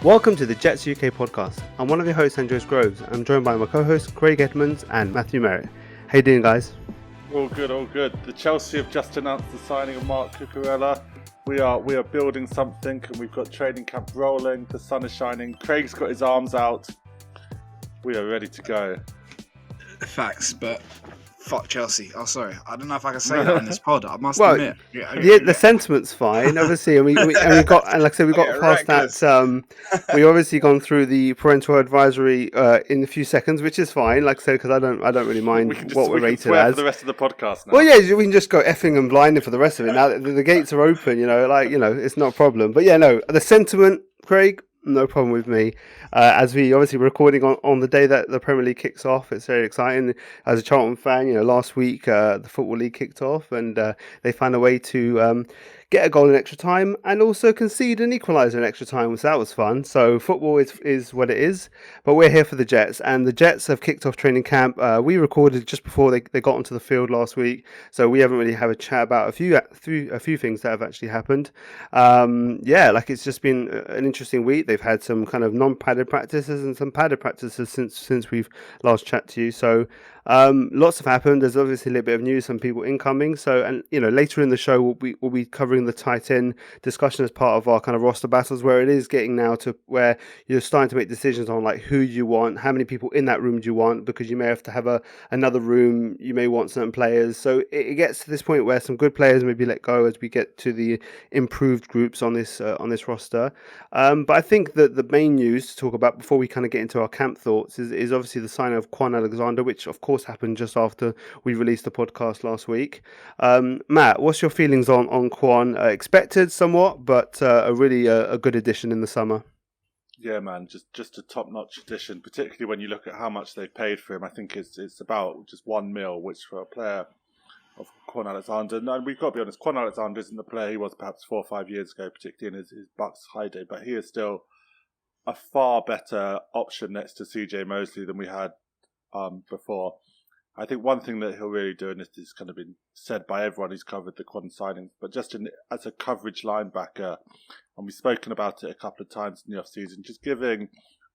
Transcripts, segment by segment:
Welcome to the Jets UK podcast. I'm one of your hosts, Andrews Groves. I'm joined by my co-hosts, Craig Edmunds and Matthew Merrett. How you doing, guys? All good, all good. The Chelsea have just announced the signing of Mark Cucurella. We are building something, and we've got training camp rolling. The sun is shining. Craig's got his arms out. We are ready to go. Facts, but fuck Chelsea. Oh, sorry. I don't know if I can say that on this pod. I must Well, admit. the sentiment's fine, obviously, and we got, and like I said, we got past reckless. that. We obviously gone through the parental advisory in a few seconds, which is fine. Like I said, because I don't really mind what we're rated swear as. For the rest of the podcast now. Well, yeah, we can just go effing and blinding for the rest of it. Now the gates are open, it's not a problem. But yeah, no, the sentiment, Craig, no problem with me. As we obviously were recording on the day that the Premier League kicks off, it's very exciting. As a Charlton fan, last week the Football League kicked off, and they found a way to get a goal in extra time and also concede an equaliser in extra time, so that was fun. So football is what it is, but we're here for the Jets, and the Jets have kicked off training camp. We recorded just before they got onto the field last week, so we haven't really had a chat about a few things that have actually happened. It's just been an interesting week. They've had some kind of non-padded practices and some padded practices since we've last chat to you. So lots have happened. There's obviously a little bit of news, some people incoming. So, and later in the show we'll be covering the tight end discussion as part of our kind of roster battles, where it is getting now to where you're starting to make decisions on like who you want, how many people in that room do you want, because you may have to have another room. You may want certain players. So it gets to this point where some good players may be let go as we get to the improved groups on this roster. But I think that the main news to talk about before we kind of get into our camp thoughts is obviously the signing of Kwon Alexander, which of course happened just after we released the podcast last week. Matt, what's your feelings on Kwon? Expected somewhat, but a really good addition in the summer. Yeah, man, just a top-notch addition, particularly when you look at how much they paid for him. I think it's about just $1 million, which for a player of Kwon Alexander, no, we've got to be honest, Kwon Alexander isn't the player he was perhaps 4 or 5 years ago, particularly in his Bucks high day, but he is still a far better option next to CJ Mosley than we had before. I think one thing that he'll really do, and this has kind of been said by everyone who's covered the Kwon signing, but just as a coverage linebacker, and we've spoken about it a couple of times in the off-season, just giving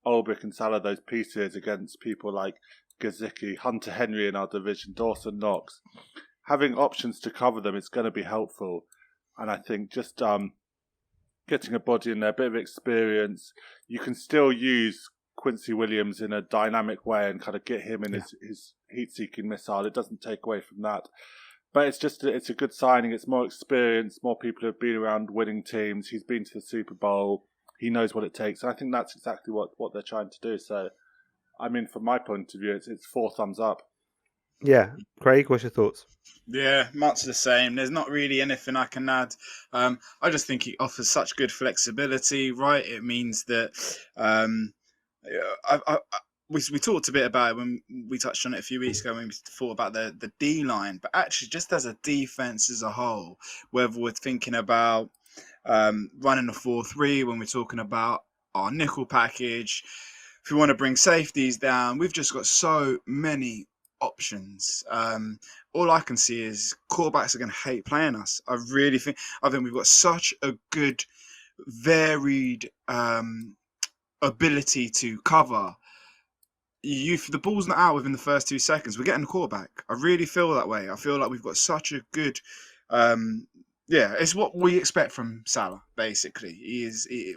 Ulbrich and Salah those pieces against people like Gesicki, Hunter Henry in our division, Dawson Knox, having options to cover them, it's going to be helpful. And I think just getting a body in there, a bit of experience, you can still use Quincy Williams in a dynamic way and kind of get him in his heat-seeking missile. It doesn't take away from that. But it's a good signing. It's more experience, more people who have been around winning teams. He's been to the Super Bowl. He knows what it takes. And I think that's exactly what they're trying to do. So, I mean, from my point of view, it's 4 thumbs up. Yeah. Craig, what's your thoughts? Yeah, much the same. There's not really anything I can add. I just think he offers such good flexibility, right? It means that we talked a bit about it when we touched on it a few weeks ago when we thought about the D-line, but actually just as a defense as a whole, whether we're thinking about running a 4-3, when we're talking about our nickel package, if we want to bring safeties down, we've just got so many options. All I can see is quarterbacks are going to hate playing us. I think we've got such a good, varied ability to cover. If the ball's not out within the first 2 seconds, we're getting the quarterback. I really feel that way. I feel like we've got such a good, it's what we expect from Salah. Basically, the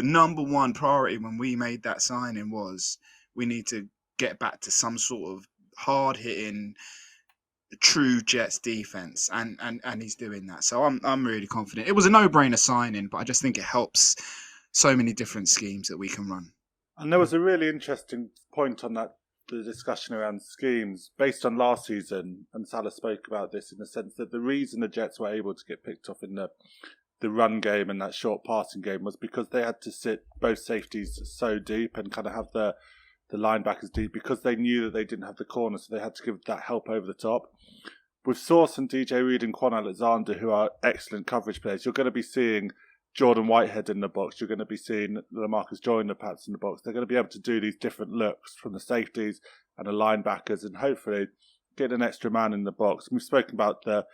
number one priority when we made that signing was we need to get back to some sort of hard-hitting, true Jets defense, and he's doing that. So I'm really confident. It was a no-brainer signing, but I just think it helps so many different schemes that we can run. And there was a really interesting point on that, the discussion around schemes based on last season, and Salah spoke about this in the sense that the reason the Jets were able to get picked off in the run game and that short passing game was because they had to sit both safeties so deep and kind of have the linebackers deep because they knew that they didn't have the corner, so they had to give that help over the top. With Sauce and DJ Reed and Kwon Alexander, who are excellent coverage players, you're going to be seeing Jordan Whitehead in the box. You're going to be seeing LaMarcus Joyner perhaps in the box. They're going to be able to do these different looks from the safeties and the linebackers and hopefully get an extra man in the box. And we've spoken about the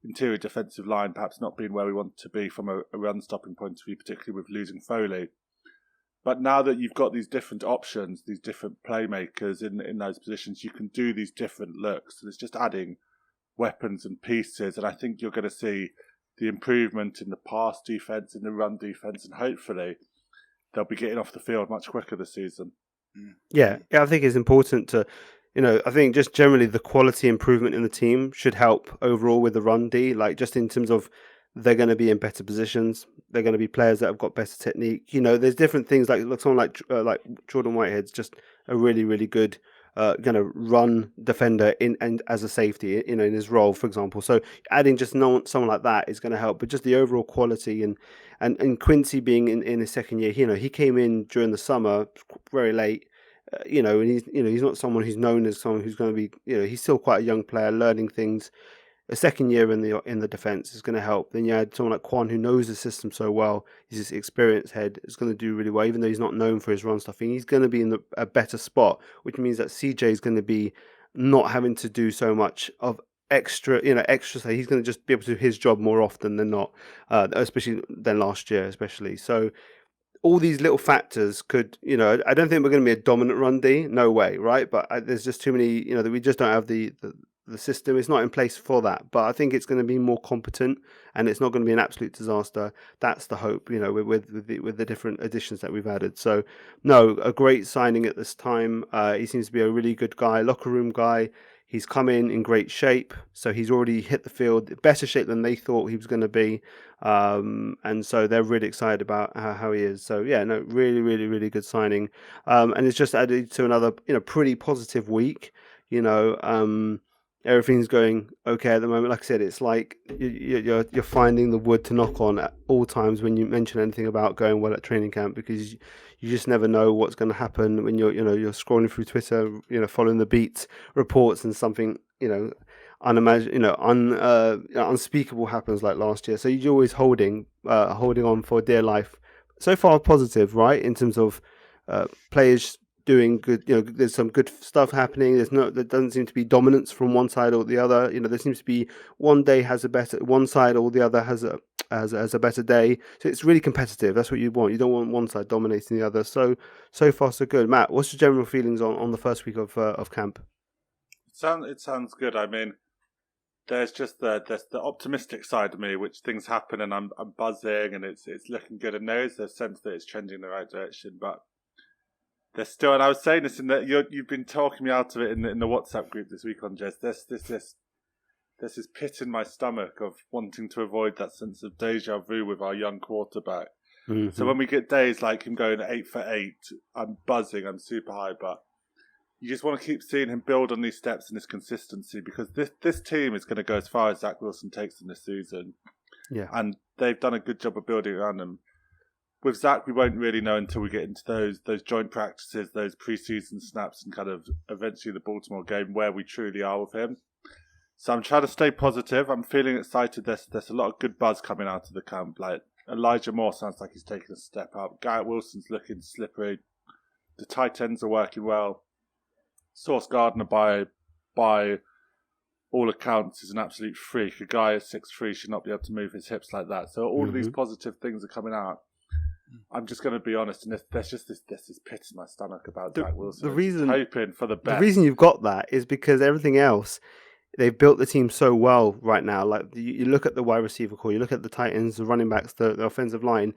interior defensive line perhaps not being where we want to be from a run stopping point of view, particularly with losing Foley. But now that you've got these different options, these different playmakers in those positions, you can do these different looks. And it's just adding weapons and pieces. And I think you're going to see the improvement in the pass defense, in the run defense, and hopefully they'll be getting off the field much quicker this season. Yeah, I think it's important to, I think just generally the quality improvement in the team should help overall with the run D, like just in terms of they're going to be in better positions. They're going to be players that have got better technique. There's different things like someone like Jordan Whitehead's just a really, really good run defender and as a safety, in his role, for example. So adding just someone like that is going to help. But just the overall quality and Quincy being in his second year, he came in during the summer very late. And he's not someone who's known as someone who's going to be, he's still quite a young player learning things. A second year in the defense is going to help. Then you had someone like Kwon who knows the system so well. He's this experienced head. Is going to do really well, even though he's not known for his run stuffing. He's going to be in a better spot, which means that CJ is going to be not having to do so much of extra. So he's going to just be able to do his job more often than not, especially than last year, especially. So all these little factors could, I don't think we're going to be a dominant run D. No way, right? But there's just too many, that we just don't have the system. It's not in place for that, but I think it's going to be more competent and it's not going to be an absolute disaster. That's the hope, with the different additions that we've added. So no, a great signing at this time. He seems to be a really good guy, locker room guy. He's come in great shape, so he's already hit the field, better shape than they thought he was going to be, and so they're really excited about how he is. So yeah, no, really, really, really good signing, and it's just added to another, pretty positive week. Everything's going okay at the moment. Like I said, it's like you're finding the wood to knock on at all times when you mention anything about going well at training camp, because you just never know what's going to happen when you're scrolling through Twitter, following the beats reports, and something unspeakable happens like last year. So you're always holding on for dear life. So far positive, right, in terms of players doing good. There's some good stuff happening. There doesn't seem to be dominance from one side or the other. There seems to be one side or the other has a better day. So it's really competitive. That's what you want. You don't want one side dominating the other. So far so good. Matt, what's your general feelings on the first week of camp? It sounds good. I mean, there's the optimistic side of me, which things happen and I'm buzzing and it's looking good, and there is a sense that it's trending in the right direction, but there's still, and I was saying this in that you've been talking me out of it in the WhatsApp group this week on Jez. There's this pit in my stomach of wanting to avoid that sense of deja vu with our young quarterback. Mm-hmm. So when we get days like him going 8 for 8, I'm buzzing, I'm super high, but you just want to keep seeing him build on these steps and this consistency, because this team is going to go as far as Zach Wilson takes them this season. Yeah, and they've done a good job of building around them. With Zach, we won't really know until we get into those joint practices, those preseason snaps, and kind of eventually the Baltimore game where we truly are with him. So I'm trying to stay positive. I'm feeling excited. There's a lot of good buzz coming out of the camp. Like Elijah Moore sounds like he's taking a step up. Garrett Wilson's looking slippery. The tight ends are working well. Sauce Gardner, by all accounts, is an absolute freak. A guy at 6'3" should not be able to move his hips like that. So all of these positive things are coming out. I'm just going to be honest, and there's just this pit in my stomach about Zach Wilson. Hoping for the best. The reason you've got that is because everything else, they've built the team so well right now. Like you look at the wide receiver core, you look at the tight ends, the running backs, the offensive line.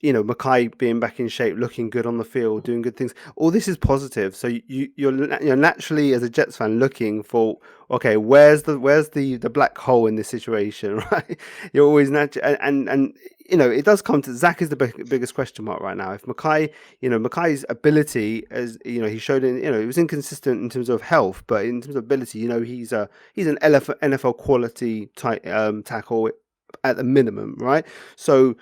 Mackay being back in shape, looking good on the field, doing good things. All this is positive. So you're naturally, as a Jets fan, looking for, okay, where's the black hole in this situation, right? You're always and it does come to Zach is the biggest question mark right now. If Mackay's ability, as he showed in, he was inconsistent in terms of health, but in terms of ability, he's an NFL quality tackle at the minimum, right? So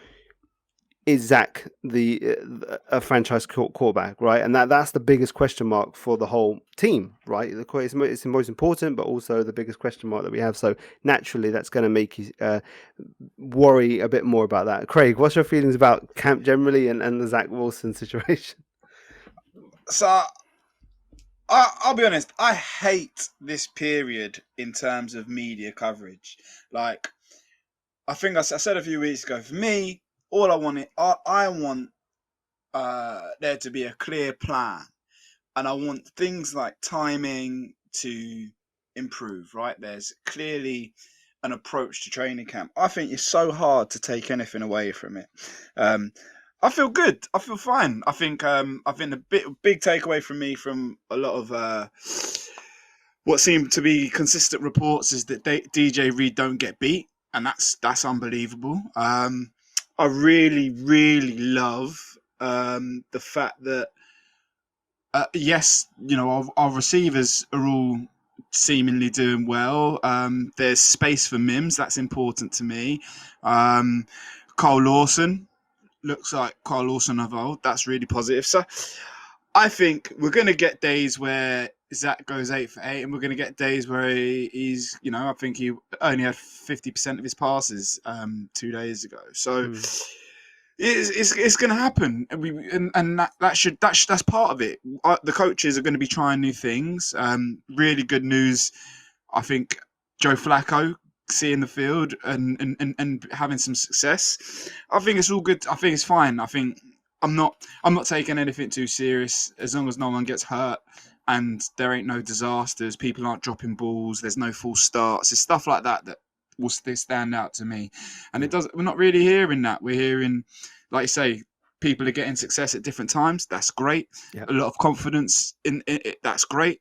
is Zach a franchise quarterback, right? And that's the biggest question mark for the whole team, right? It's the most important, but also the biggest question mark that we have. So naturally, that's going to make you worry a bit more about that. Craig, what's your feelings about camp generally and the Zach Wilson situation? So I'll be honest. I hate this period in terms of media coverage. Like, I think I said a few weeks ago. For me, all I want there to be a clear plan, and I want things like timing to improve. Right? There's clearly an approach to training camp. I think it's so hard to take anything away from it. Um, I feel good. I feel fine. I think the big takeaway from me from a lot of what seem to be consistent reports is that DJ Reed don't get beat, and that's unbelievable. I really love the fact that yes, our receivers are all seemingly doing well. There's space for Mims. That's important to me. Carl Lawson looks like Carl Lawson of old. That's really positive. So I think we're going to get days where Zach goes 8 for 8, and we're going to get days where he's, I think he only had 50% of his passes 2 days ago. So it's going to happen, and that's part of it. The coaches are going to be trying new things. Really good news, I think. Joe Flacco seeing the field and having some success. I think it's all good. I think it's fine. I think I'm not taking anything too serious as long as no one gets hurt and there ain't no disasters. People aren't dropping balls. There's no false starts. It's stuff like that will stand out to me. And we're not really hearing that. We're hearing, like you say, people are getting success at different times. That's great. Yep. A lot of confidence in it. That's great.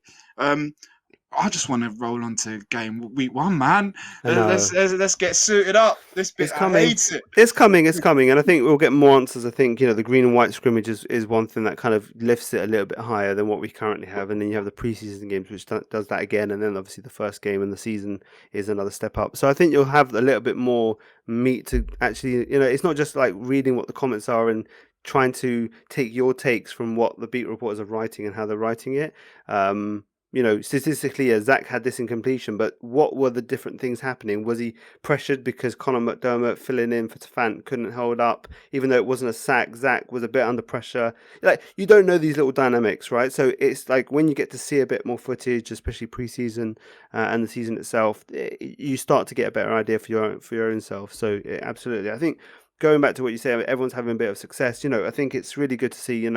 I just want to roll on to game week 1, man. Let's get suited up. This bit, I hate it. It's coming, and I think we'll get more answers. I think the green and white scrimmage is one thing that kind of lifts it a little bit higher than what we currently have, and then you have the preseason games which does that again, and then obviously the first game in the season is another step up. So I think you'll have a little bit more meat to actually, it's not just like reading what the comments are and trying to take your takes from what the beat reporters are writing and how they're writing it. Statistically, Zach had this incompletion, but what were the different things happening? Was he pressured because Conor McDermott filling in for Tafant couldn't hold up, even though it wasn't a sack? Zach was a bit under pressure. Like, you don't know these little dynamics, right? So it's like when you get to see a bit more footage, especially preseason and the season itself, you start to get a better idea for your own self. So absolutely, I think going back to what you say, everyone's having a bit of success. I think it's really good to see.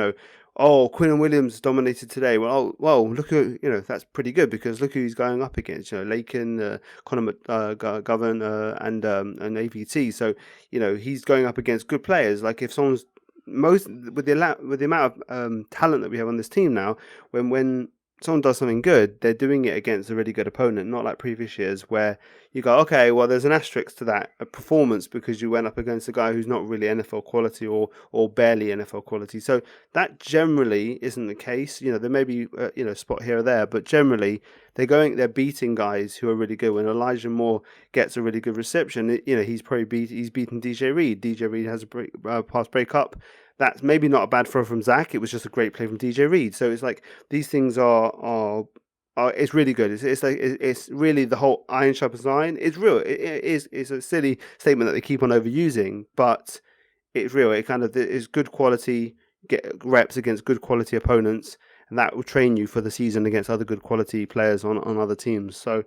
Oh, Quinn Williams dominated today. Well, look at that's pretty good because look who he's going up against. Lakin, Conor McGovern, and AVT. So he's going up against good players. Like if someone's with the amount of talent that we have on this team now, when someone does something good, they're doing it against a really good opponent, not like previous years where you go, okay, well, there's an asterisk to that a performance because you went up against a guy who's not really NFL quality or barely NFL quality. So that generally isn't the case. There may be a spot here or there, but generally they're beating guys who are really good. When Elijah Moore gets a really good reception, he's beaten DJ Reed. DJ Reed has a pass breakup. That's maybe not a bad throw from Zach. It was just a great play from DJ Reed. So it's like these things are it's really good. It's really the whole iron sharpens iron. It's real. It's a silly statement that they keep on overusing, but it's real. It kind of is good quality. Get reps against good quality opponents, and that will train you for the season against other good quality players on other teams. So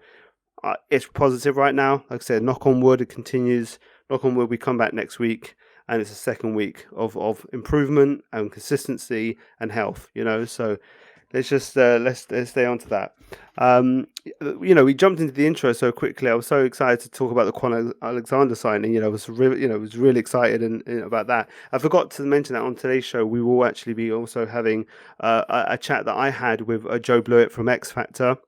it's positive right now. Like I said, knock on wood, it continues. Knock on wood, we come back next week. And it's a second week of improvement and consistency and health, So let's just let's stay on to that. We jumped into the intro so quickly. I was so excited to talk about the Kwon Alexander signing. I was really excited about that. I forgot to mention that on today's show we will actually be also having a chat that I had with Joe Blewett from X Factor.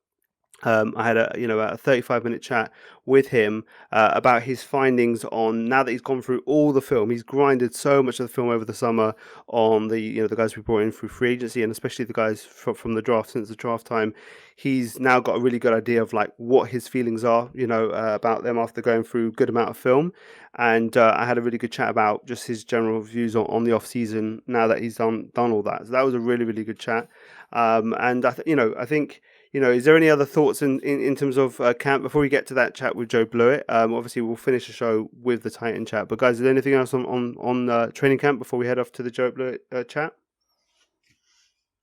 I had a 35-minute chat with him about his findings on, now that he's gone through all the film, he's grinded so much of the film over the summer on the guys we brought in through free agency, and especially the guys from the draft since the draft time. He's now got a really good idea of like what his feelings are, about them after going through a good amount of film. And I had a really good chat about just his general views on the off season now that he's done all that. So that was a really, really good chat. And I think. Is there any other thoughts in terms of camp before we get to that chat with Joe Blewett? Obviously, we'll finish the show with the Titan chat. But guys, is there anything else on training camp before we head off to the Joe Blewett chat?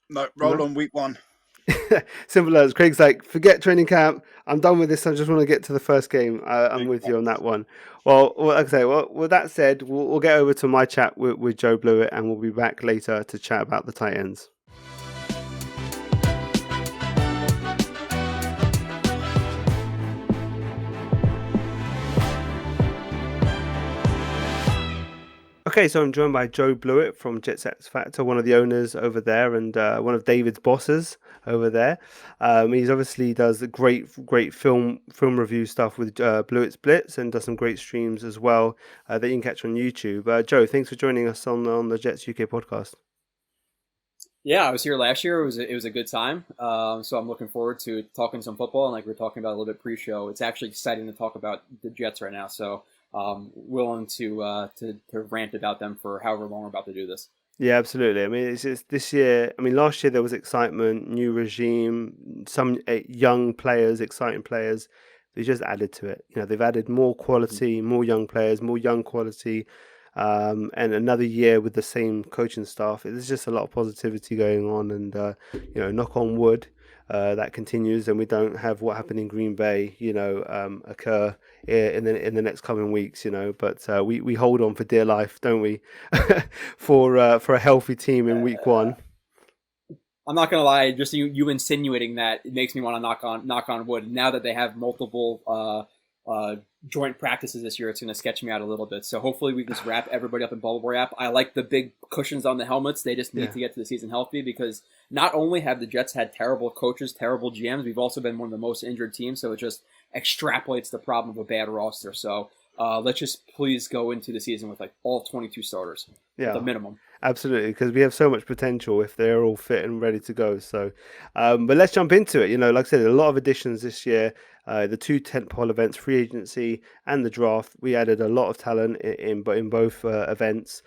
No, roll on week 1. Simple as Craig's like, forget training camp. I'm done with this. I just want to get to the first game. I'm Big with you on facts. that one. Well, like I say, well, with that said, we'll get over to my chat with Joe Blewett, and we'll be back later to chat about the tight ends. Okay, so I'm joined by Joe Blewett from Jets X Factor, one of the owners over there, and one of David's bosses over there. He's obviously does great film review stuff with Blewett's Blitz, and does some great streams as well that you can catch on YouTube. Joe, thanks for joining us on the Jets UK podcast. Yeah, I was here last year. It was a good time. So I'm looking forward to talking some football, and like we were talking about a little bit pre-show, it's actually exciting to talk about the Jets right now. So willing to rant about them for however long we're about to do this. Yeah, absolutely. I mean, it's just this year. I mean, last year there was excitement, new regime, some young players, exciting players. They just added to it. You know, they've added more quality, more young players, more young quality, and another year with the same coaching staff. There's just a lot of positivity going on, and you know, knock on wood. That continues, and we don't have what happened in Green Bay, you know, occur in the next coming weeks, you know. But we hold on for dear life, don't we, for a healthy team in week one. I'm not gonna lie, just you insinuating that, it makes me want to knock on wood. Now that they have multiple joint practices this year, it's going to sketch me out a little bit. So hopefully we can just wrap everybody up in bubble wrap. I like the big cushions on the helmets. They just need to get to the season healthy, because not only have the Jets had terrible coaches, terrible GMs, we've also been one of the most injured teams. So it just extrapolates the problem of a bad roster. So let's just please go into the season with like all 22 starters, at the minimum. Absolutely, because we have so much potential if they're all fit and ready to go. So, but let's jump into it. You know, like I said, a lot of additions this year. The two tentpole events, free agency and the draft. We added a lot of talent in both events.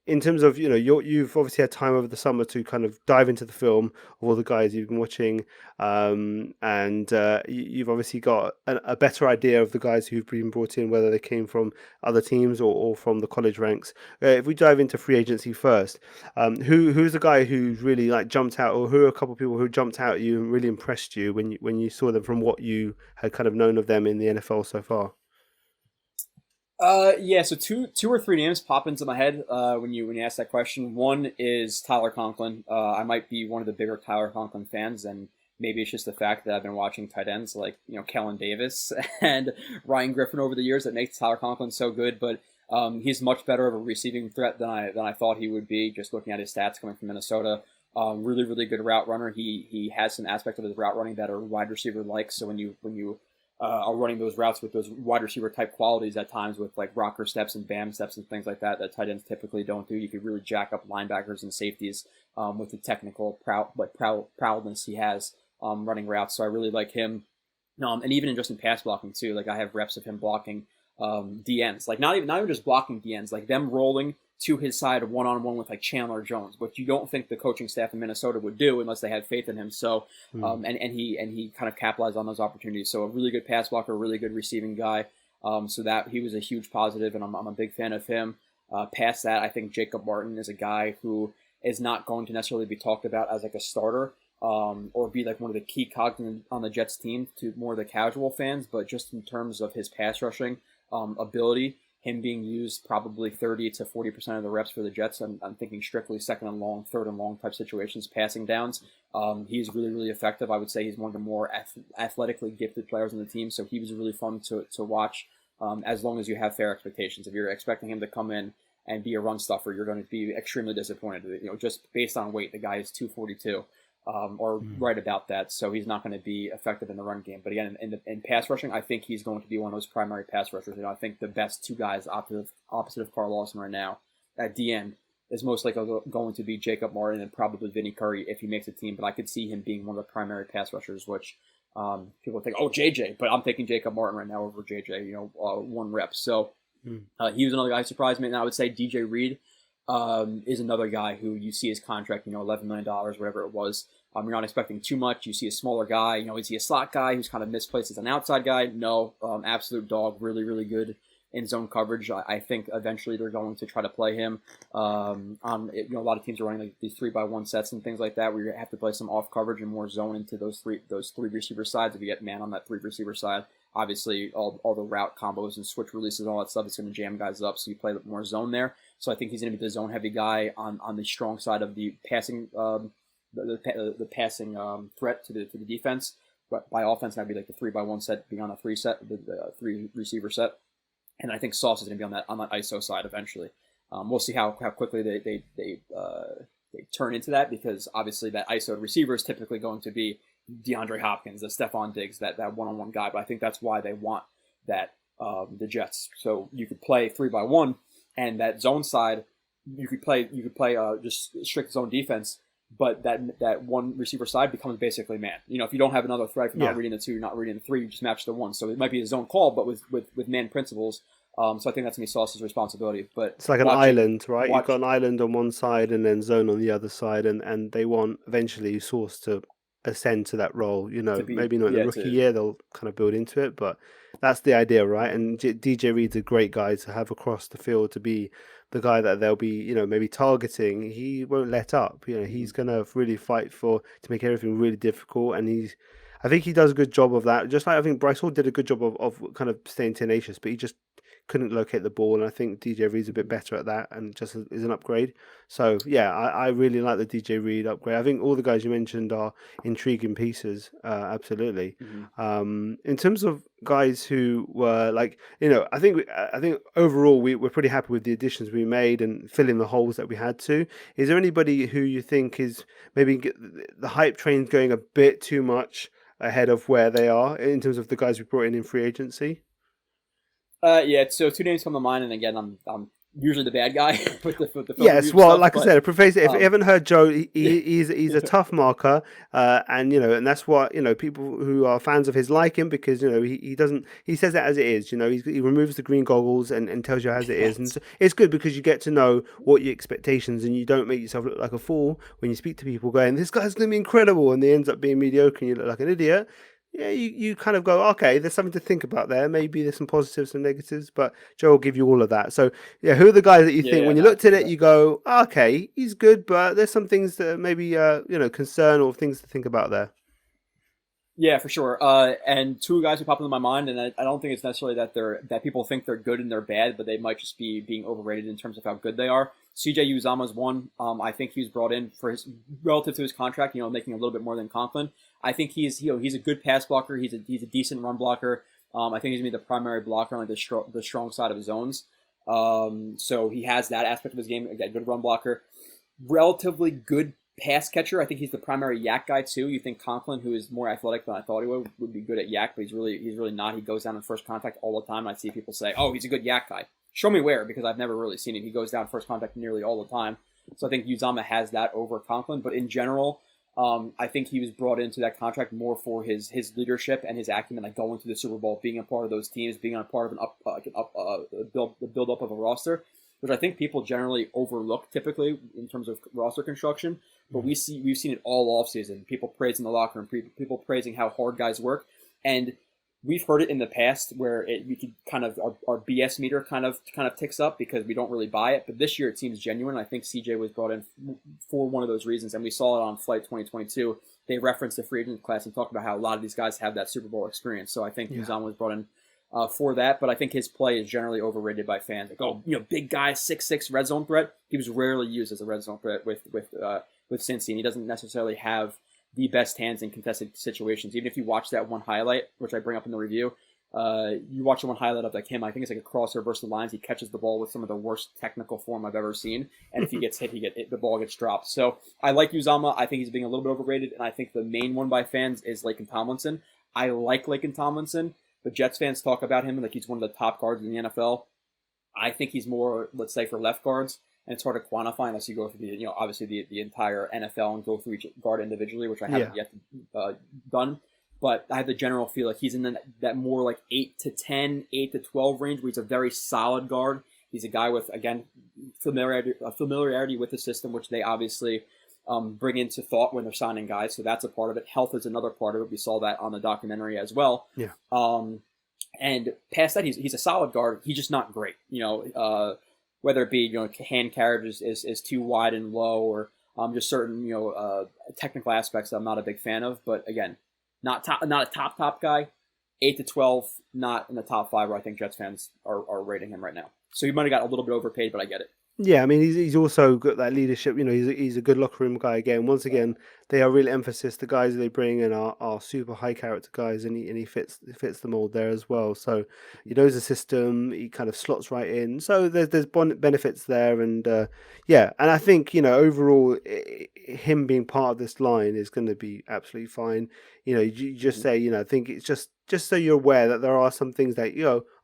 In terms of, you know, you've obviously had time over the summer to kind of dive into the film of all the guys you've been watching, and you've obviously got a better idea of the guys who've been brought in, whether they came from other teams or from the college ranks. If we dive into free agency first, who's the guy who's really like jumped out, or who are a couple of people who jumped out at you and really impressed you when you saw them from what you had kind of known of them in the NFL so far? Yeah, so two or three names pop into my head when you ask that question. One is Tyler Conklin. I might be one of the bigger Tyler Conklin fans, and maybe it's just the fact that I've been watching tight ends like, you know, Kellen Davis and Ryan Griffin over the years that makes Tyler Conklin so good. But he's much better of a receiving threat than I thought he would be, just looking at his stats coming from Minnesota. Really, really good route runner. He has some aspect of his route running that a wide receiver likes. So when you are running those routes with those wide receiver type qualities at times, with like rocker steps and bam steps and things like that tight ends typically don't do, you could really jack up linebackers and safeties with the technical prowess he has running routes. So I really like him. And even in just in pass blocking too, like I have reps of him blocking DNs, like not even just blocking DNs, like them rolling to his side one-on-one with like Chandler Jones, which you don't think the coaching staff in Minnesota would do unless they had faith in him. So, and he kind of capitalized on those opportunities. So a really good pass blocker, a really good receiving guy. So that he was a huge positive, and I'm a big fan of him. Past that, I think Jacob Martin is a guy who is not going to necessarily be talked about as like a starter, or be like one of the key cogs on the Jets team to more of the casual fans, but just in terms of his pass rushing ability, him being used probably 30 to 40% of the reps for the Jets. I'm thinking strictly second and long, third and long type situations, passing downs. He's really, really effective. I would say he's one of the more athletically gifted players on the team, so he was really fun to watch, as long as you have fair expectations. If you're expecting him to come in and be a run stuffer, you're going to be extremely disappointed. You know, just based on weight, the guy is 242. Or right about that, so he's not going to be effective in the run game. But again, in pass rushing, I think he's going to be one of those primary pass rushers. You know, I think the best two guys opposite of Carl Lawson right now at the end is most likely going to be Jacob Martin and probably Vinny Curry if he makes a team. But I could see him being one of the primary pass rushers, which people think, oh, JJ, but I'm thinking Jacob Martin right now over JJ. You know, one rep. So he was another guy who surprised me, and I would say DJ Reed is another guy who you see his contract, you know, $11 million, whatever it was. You're not expecting too much. You see a smaller guy. You know, is he a slot guy who's kind of misplaced as an outside guy? No, absolute dog. Really, really good in zone coverage. I think eventually they're going to try to play him a lot of teams are running like these 3-by-1 sets and things like that, where you have to play some off coverage and more zone into those three receiver sides. If you get man on that 3 receiver side, obviously all the route combos and switch releases and all that stuff is going to jam guys up, so you play more zone there. So I think he's going to be the zone heavy guy on the strong side of the passing the passing threat to the defense. But by offense, that'd be like the 3-by-1 set being on a 3 set, the 3 receiver set. And I think Sauce is going to be on that ISO side eventually. We'll see how quickly they turn into that, because obviously that ISO receiver is typically going to be DeAndre Hopkins, the Stephon Diggs, that one-on-one guy. But I think that's why they want that the Jets. So you could play 3-by-1, and that zone side you could play just strict zone defense. But that one receiver side becomes basically man. If you don't have another threat, if you're not reading the 2, you're not reading the 3, you just match the 1. So it might be a zone call, but with man principles. So I think that's going to be Sauce's responsibility. But it's like an island, right? You've got an island on one side and then zone on the other side, and they want eventually Sauce to ascend to that role. Maybe not in the rookie year, they'll kind of build into it, but that's the idea, right? And DJ Reed's a great guy to have across the field, to be the guy that they'll be, maybe targeting. He won't let up. He's going to really fight to make everything really difficult. And I think he does a good job of that. Just like I think Bryce Hall did a good job of kind of staying tenacious, but he just couldn't locate the ball. And I think DJ Reed's a bit better at that, and just is an upgrade. So yeah, I really like the DJ Reed upgrade. I think all the guys you mentioned are intriguing pieces. Absolutely. Mm-hmm. In terms of guys who were I think overall we're pretty happy with the additions we made and filling the holes that we had to. Is there anybody who you think is maybe the hype train's going a bit too much ahead of where they are in terms of the guys we brought in free agency? So 2 names come to mind, and again, I'm usually the bad guy with the yes. Well, stuff, I said, if you haven't heard Joe, he's a tough marker, and that's what people who are fans of his like him, because he says it as it is. He removes the green goggles and tells you as it is, and it's good because you get to know what your expectations, and you don't make yourself look like a fool when you speak to people going, "This guy's going to be incredible," and they ends up being mediocre, and you look like an idiot. Yeah, you kind of go, okay, there's something to think about there. Maybe there's some positives, some negatives, but Joe will give you all of that. So, yeah, who are the guys that you think, when you looked at it, you go, okay, he's good, but there's some things that maybe, concern or things to think about there? Yeah, for sure. And 2 guys who pop into my mind, and I don't think it's necessarily that people think they're good and they're bad, but they might just be being overrated in terms of how good they are. CJ Uzomah's one. I think he was brought in for his relative to his contract, making a little bit more than Conklin. I think he's a good pass blocker. He's a decent run blocker. I think he's gonna be the primary blocker on the strong side of zones. So he has that aspect of his game. Again, good run blocker, relatively good pass catcher. I think he's the primary yak guy too. You think Conklin, who is more athletic than I thought he would be good at yak, but he's really not. He goes down in first contact all the time. I see people say, "Oh, he's a good yak guy." Show me where, because I've never really seen him. He goes down first contact nearly all the time. So I think Uzomah has that over Conklin. But in general, I think he was brought into that contract more for his leadership and his acumen, like going to the Super Bowl, being a part of those teams, being a part of the build up of a roster, which I think people generally overlook typically in terms of roster construction. But we've seen it all offseason. People praising the locker room, people praising how hard guys work, and we've heard it in the past where we could kind of our BS meter kind of ticks up because we don't really buy it. But this year it seems genuine. I think CJ was brought in for one of those reasons, and we saw it on Flight 2022. They referenced the free agent class and talked about how a lot of these guys have that Super Bowl experience. So I think Uzomah was brought in for that. But I think his play is generally overrated by fans. Like, big guy, 6'6", red zone threat. He was rarely used as a red zone threat with Cincy, and he doesn't necessarily have the best hands in contested situations. Even if you watch that one highlight, which I bring up in the review, you watch the one highlight of him. I think it's like a crosser versus the lines. He catches the ball with some of the worst technical form I've ever seen, and if he gets hit, the ball gets dropped. So I like Uzomah. I think he's being a little bit overrated, and I think the main one by fans is Laken Tomlinson. I like Laken Tomlinson, but Jets fans talk about him like he's one of the top guards in the NFL. I think he's more, let's say, for left guards. And it's hard to quantify unless you go through the entire NFL and go through each guard individually, which I haven't yet done. But I have the general feel like he's in that more like 8 to 10, 8 to 12 range, where he's a very solid guard. He's a guy with, again, familiarity with the system, which they obviously bring into thought when they're signing guys. So that's a part of it. Health is another part of it. We saw that on the documentary as well. Yeah. And past that, he's a solid guard. He's just not great. Whether it be hand carriage is too wide and low, or just certain technical aspects that I'm not a big fan of. But again, not a top guy. 8 to 12, not in the top 5 where I think Jets fans are rating him right now. So he might have got a little bit overpaid, but I get it. Yeah, I mean, he's also got that leadership. He's a good locker room guy. Again, once again, they are really emphasis. The guys they bring in are super high character guys, and he fits the mold there as well. So he knows the system. He kind of slots right in. So there's benefits there, and yeah, and I think overall, him being part of this line is going to be absolutely fine. You just say, I think it's just so you're aware that there are some things that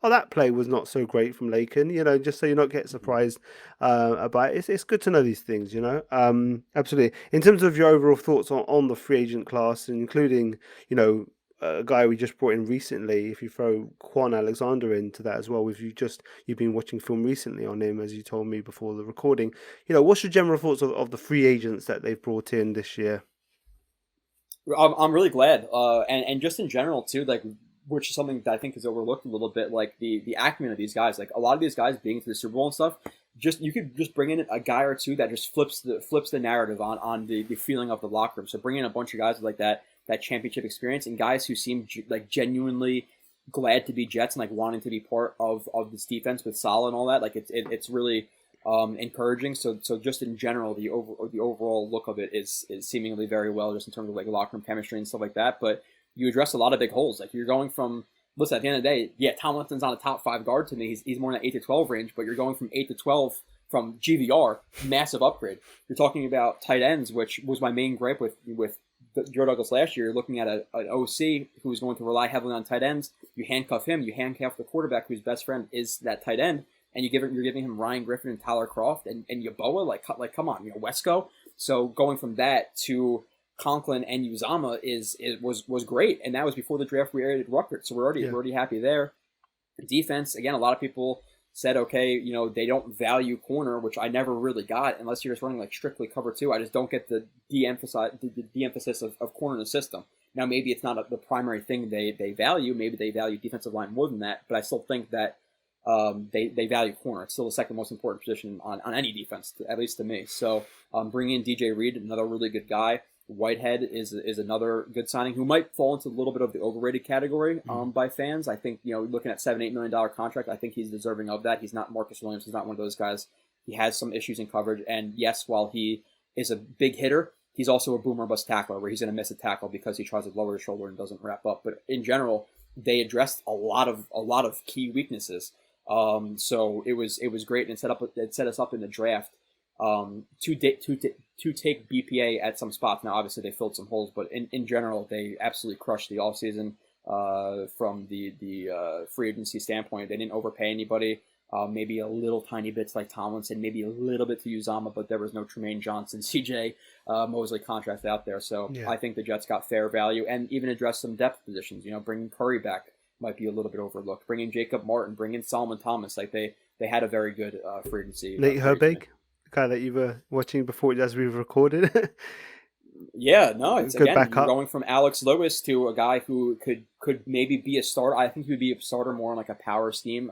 that play was not so great from Laken. Just so you're not get surprised about it. It's good to know these things. Absolutely. In terms of your overall thoughts on the free agent class, including a guy we just brought in recently, if you throw Kwon Alexander into that as well, you've been watching film recently on him, as you told me before the recording. What's your general thoughts of the free agents that they've brought in this year? I'm really glad, and just in general too, like, which is something that I think is overlooked a little bit, like the acumen of these guys. Like a lot of these guys being to the Super Bowl and stuff, you could just bring in a guy or two that just flips the narrative on the feeling of the locker room. So bringing in a bunch of guys like that championship experience, and guys who seem like genuinely glad to be Jets and like wanting to be part of this defense with Saleh and all that. Like it's really encouraging. So just in general, the overall look of it is seemingly very well, just in terms of like locker room chemistry and stuff like that. But you address a lot of big holes. Like you're going from, listen, at the end of the day, yeah, Tomlinson's not a top 5 guard to me. He's more in the 8 to 12 range, but you're going from 8 to 12 from GVR, massive upgrade. You're talking about tight ends, which was my main gripe with Joe Douglas last year. You're looking at an OC who is going to rely heavily on tight ends. You handcuff him. You handcuff the quarterback whose best friend is that tight end, and you're giving him Ryan Griffin and Tyler Kroft and Yeboah. Like come on, Wesco. So going from that to Conklin and Uzama was great, and that was before the draft we added Ruckert, so we're already happy there. Defense, again, a lot of people said, okay, they don't value corner, which I never really got unless you're just running like strictly cover 2. I just don't get the de-emphasis of corner in the system. Now maybe it's not the primary thing they value. Maybe they value defensive line more than that, but I still think that they value corner. It's still the second most important position on any defense, at least to me. So bringing in DJ Reed, another really good guy. Whitehead is another good signing who might fall into a little bit of the overrated category by fans. I think, looking at $7-8 million contract, I think he's deserving of that. He's not Marcus Williams. He's not one of those guys. He has some issues in coverage. And yes, while he is a big hitter, he's also a boomer bust tackler where he's going to miss a tackle because he tries to lower his shoulder and doesn't wrap up. But in general, they addressed a lot of key weaknesses. So it was great, and it set us up in the draft to take BPA at some spots. Now, obviously, they filled some holes, but in general, they absolutely crushed the offseason from the free agency standpoint. They didn't overpay anybody. Maybe a little tiny bits like Tomlinson, maybe a little bit to Uzama, but there was no Tremaine Johnson, CJ Mosley contract out there. So yeah. I think the Jets got fair value and even addressed some depth positions. Bringing Curry back might be a little bit overlooked. Bringing Jacob Martin, bringing Solomon Thomas, like they had a very good free agency. Nate Herbig, the guy that you were watching before as we recorded. Yeah, no, it's good again backup. You're going from Alex Lewis to a guy who could maybe be a starter. I think he would be a starter more on like a power scheme.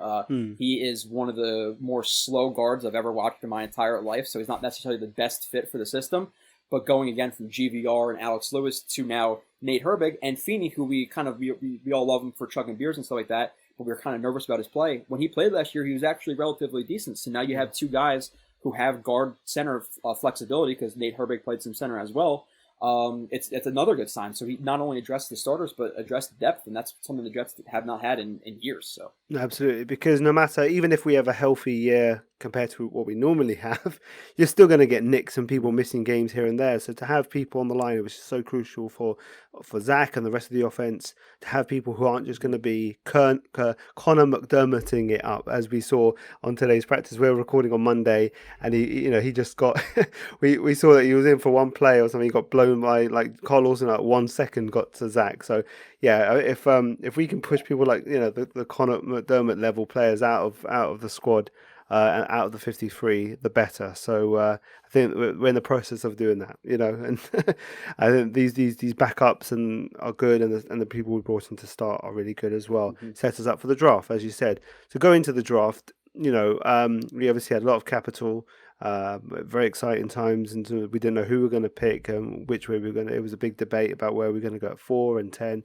He is one of the more slow guards I've ever watched in my entire life, so he's not necessarily the best fit for the system. But going again from GVR and Alex Lewis to now Nate Herbig and Feeney, who we all love him for chugging beers and stuff like that, but we were kind of nervous about his play. When he played last year, he was actually relatively decent. So now you have two guys who have guard center flexibility because Nate Herbig played some center as well. It's another good sign. So he not only addressed the starters, but addressed the depth, and that's something the Jets have not had in years. So absolutely, because no matter, even if we have a healthy year compared to what we normally have, you're still going to get nicks and people missing games here and there. So to have people on the line, which is so crucial for Zach and the rest of the offense, to have people who aren't just going to be Connor McDermotting it up, as we saw on today's practice. We're recording on Monday, and he just got we saw that he was in for one play or something. He got blown by like Carl Lawson at 1 second got to Zach. So yeah, if we can push people like the Connor McDermott level players out of the squad, and out of the 53, the better. So I think we're in the process of doing that, and I think these backups are good, and the people we brought in to start are really good as well. Set us up for the draft, as you said. To go into the draft, we obviously had a lot of capital. Very exciting times, and we didn't know who we were going to pick, which way we were going to. It was a big debate about where we were going to go at 4 and 10.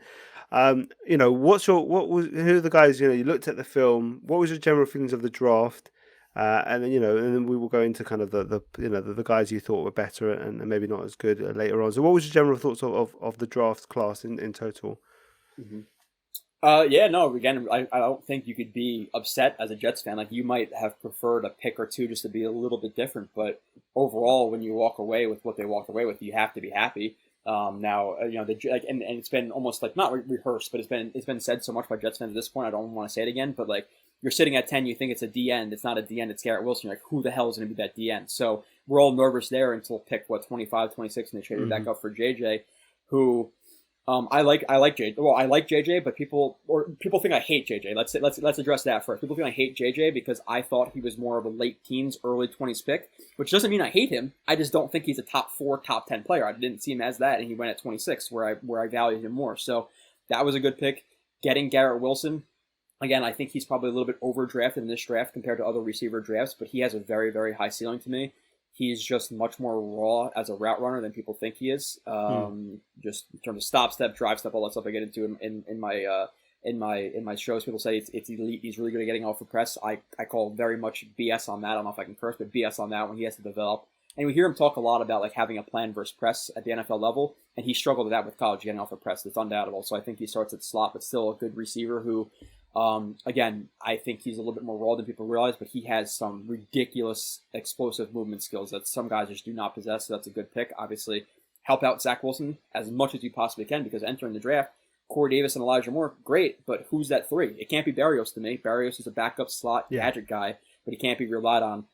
Who are the guys? You looked at the film. What was your general feelings of the draft? And then we will go into kind of the guys you thought were better and maybe not as good later on. So, what was your general thoughts of the draft class in total? Again, I don't think you could be upset as a Jets fan. Like, you might have preferred a pick or two just to be a little bit different, but overall, when you walk away with what they walked away with, you have to be happy. And it's been almost like not rehearsed, but it's been said so much by Jets fans at this point. I don't want to say it again, but like, you're sitting at 10, you think it's a D end. It's not a D end. It's Garrett Wilson. You're like, who the hell is going to be that D end? So we're all nervous there until pick 25, 26, and they traded back up for JJ, who. I like JJ. Well, I like JJ, but people think I hate JJ. Let's address that first. People think I hate JJ because I thought he was more of a late teens, early 20s pick, which doesn't mean I hate him. I just don't think he's a top 4, top 10 player. I didn't see him as that, and he went at 26, where I valued him more. So that was a good pick. Getting Garrett Wilson, again, I think he's probably a little bit overdrafted in this draft compared to other receiver drafts, but he has a very, very high ceiling to me. He's just much more raw as a route runner than people think he is. Just in terms of stop step, drive step, all that stuff I get into in my shows. People say it's elite. He's really good at getting off the press. I call very much BS on that. I don't know if I can curse, but BS on that when he has to develop. And we hear him talk a lot about like having a plan versus press at the NFL level, and he struggled with that with college, getting off the press. It's undoubtable. So I think he starts at slot, but still a good receiver who. Again, I think he's a little bit more raw than people realize, but he has some ridiculous explosive movement skills that some guys just do not possess, so that's a good pick. Obviously, help out Zach Wilson as much as you possibly can, because entering the draft, Corey Davis and Elijah Moore, great, but who's that 3? It can't be Berrios to me. Berrios is a backup slot gadget guy, but he can't be relied on.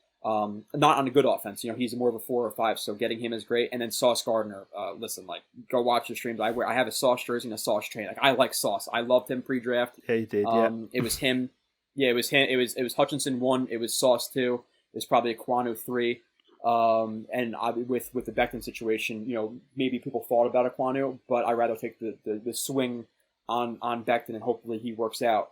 Not on a good offense. He's more of a 4 or 5, so getting him is great. And then Sauce Gardner, listen, like, go watch the streams. I have a Sauce jersey and a Sauce chain. Like, I like Sauce. I loved him pre-draft. Yeah, you did, It was him. Yeah, it was him. It was Hutchinson 1. It was Sauce 2. It was probably a Kwon 3. And with the Becton situation, maybe people thought about a Kwon, but I'd rather take the swing on Becton and hopefully he works out.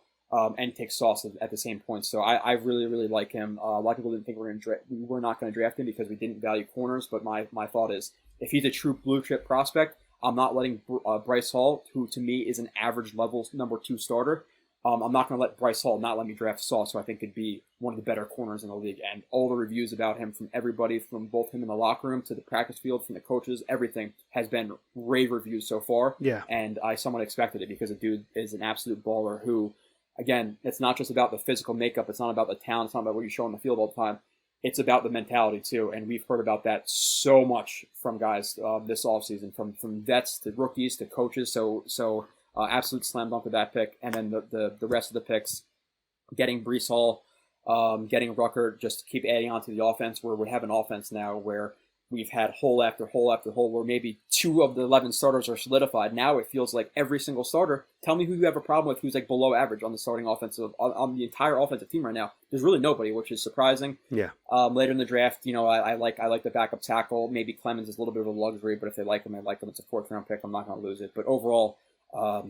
And take Sauce at the same point. So I really, really like him. A lot of people didn't think we were not going to draft him because we didn't value corners, but my thought is if he's a true blue chip prospect, I'm not letting Bryce Hall, who to me is an average level number 2 starter, I'm not going to let Bryce Hall not let me draft Sauce, who I think could be one of the better corners in the league. And all the reviews about him from everybody, from both him in the locker room to the practice field, from the coaches, everything has been rave reviews so far. Yeah. And I somewhat expected it because the dude is an absolute baller who, again, it's not just about the physical makeup. It's not about the talent. It's not about what you show on the field all the time. It's about the mentality, too. And we've heard about that so much from guys this offseason, from vets to rookies to coaches. So absolute slam dunk with that pick. And then the rest of the picks, getting Breece Hall, getting Rucker, just keep adding on to the offense, where we have an offense now where we've had hole after hole after hole where maybe 2 of the 11 starters are solidified. Now it feels like every single starter. Tell me who you have a problem with who's like below average on the starting offensive, on the entire offensive team right now. There's really nobody, which is surprising. Yeah. Later in the draft, I like the backup tackle. Maybe Clemens is a little bit of a luxury, but if they like him, It's a 4th round pick. I'm not going to lose it. But overall,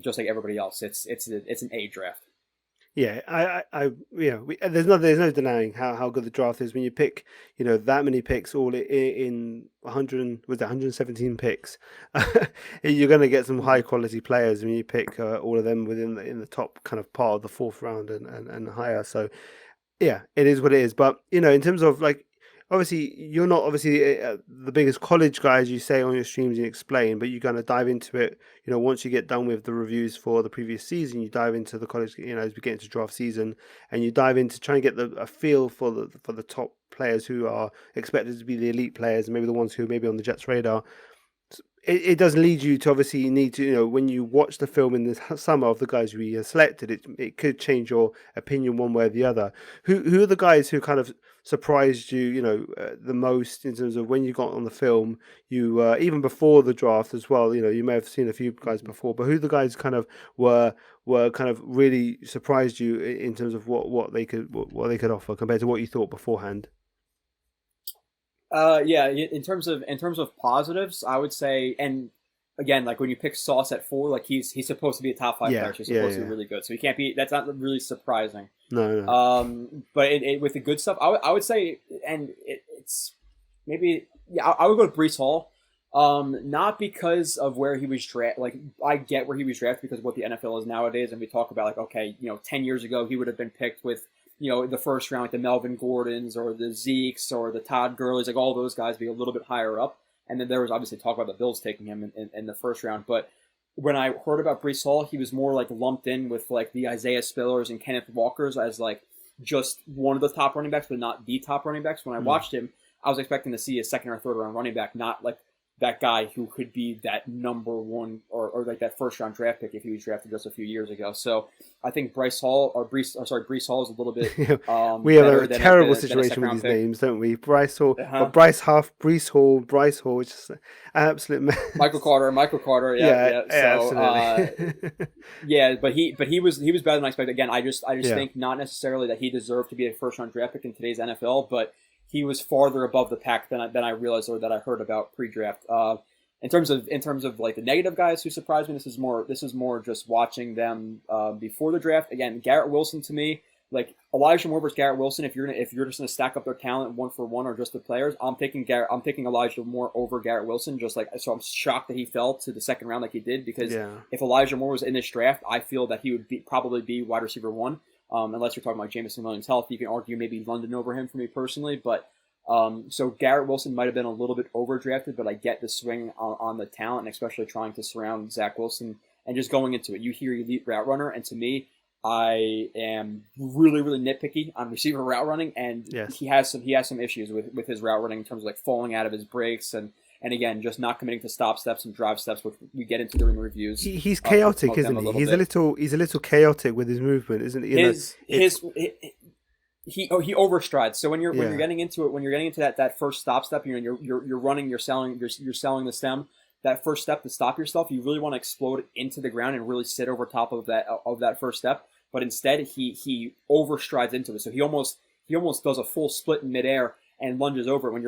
just like everybody else, it's an A draft. Yeah, there's no denying how good the draft is when you pick, that many picks all in 117 picks. You're going to get some high quality players when you pick all of them in the top kind of part of the 4th round and higher. So yeah, it is what it is. But in terms of like, obviously you're not the biggest college guy, as you say on your streams and you explain, but you're going to dive into it. Once you get done with the reviews for the previous season, you dive into the college, as we get into draft season, and you dive into trying to get a feel for the top players who are expected to be the elite players, and maybe the ones who may be on the Jets' radar. it does lead you to obviously you need to, when you watch the film in the summer of the guys we selected, it could change your opinion one way or the other. Who are the guys who kind of surprised you, the most in terms of when you got on the film, you even before the draft as well, you may have seen a few guys before, but who the guys kind of were kind of really surprised you in terms of what they could offer compared to what you thought beforehand? Yeah, in terms of positives, I would say, and again, like when you pick Sauce at 4, like he's supposed to be a top 5 player, so he's supposed to be really good. So he can't be. That's not really surprising. No. But with the good stuff, I would say, and it's maybe I would go to Breece Hall. Not because of where he was drafted. Like I get where he was drafted because of what the NFL is nowadays, and we talk about like, okay, 10 years ago he would have been picked with, the first round, like the Melvin Gordons or the Zekes or the Todd Gurleys, like all those guys be a little bit higher up. And then there was obviously talk about the Bills taking him in the first round. But when I heard about Breece Hall, he was more like lumped in with like the Isaiah Spillers and Kenneth Walkers as like just one of the top running backs, but not the top running backs. When I watched him, I was expecting to see a second or third round running back, not like that guy who could be that number one or like that first round draft pick if he was drafted just a few years ago. So I think Breece Hall is a little bit. We have a terrible situation with these names, don't we? Bryce Hall, Bryce Huff, Breece Hall, it's just an absolute mess. Michael Carter, yeah. So, absolutely. Yeah, but he was better than I expected. Again, I just think not necessarily that he deserved to be a first round draft pick in today's NFL, but he was farther above the pack than I realized or that I heard about pre-draft. In terms of like the negative guys who surprised me, this is more just watching them before the draft. Again, Garrett Wilson to me, like Elijah Moore versus Garrett Wilson. If you're just gonna stack up their talent one for one or just the players, I'm taking Elijah Moore over Garrett Wilson. So I'm shocked that he fell to the second round like he did because if Elijah Moore was in this draft, I feel that he would probably be wide receiver 1. Unless you're talking about Jameson Williams' health, you can argue maybe London over him for me personally. But so Garrett Wilson might have been a little bit overdrafted, but I get the swing on the talent, and especially trying to surround Zach Wilson and just going into it. You hear elite route runner, and to me, I am really, really nitpicky on receiver route running, and he has some issues with his route running in terms of like falling out of his breaks and again, just not committing to stop steps and drive steps, which we get into during the reviews. He's chaotic, isn't he? He's a little chaotic with his movement, isn't he? He overstrides. So when you're getting into that first stop step, you're running, you're selling the stem. That first step to stop yourself, you really want to explode into the ground and really sit over top of that first step. But instead, he overstrides into it. So he almost does a full split in midair and lunges over it. When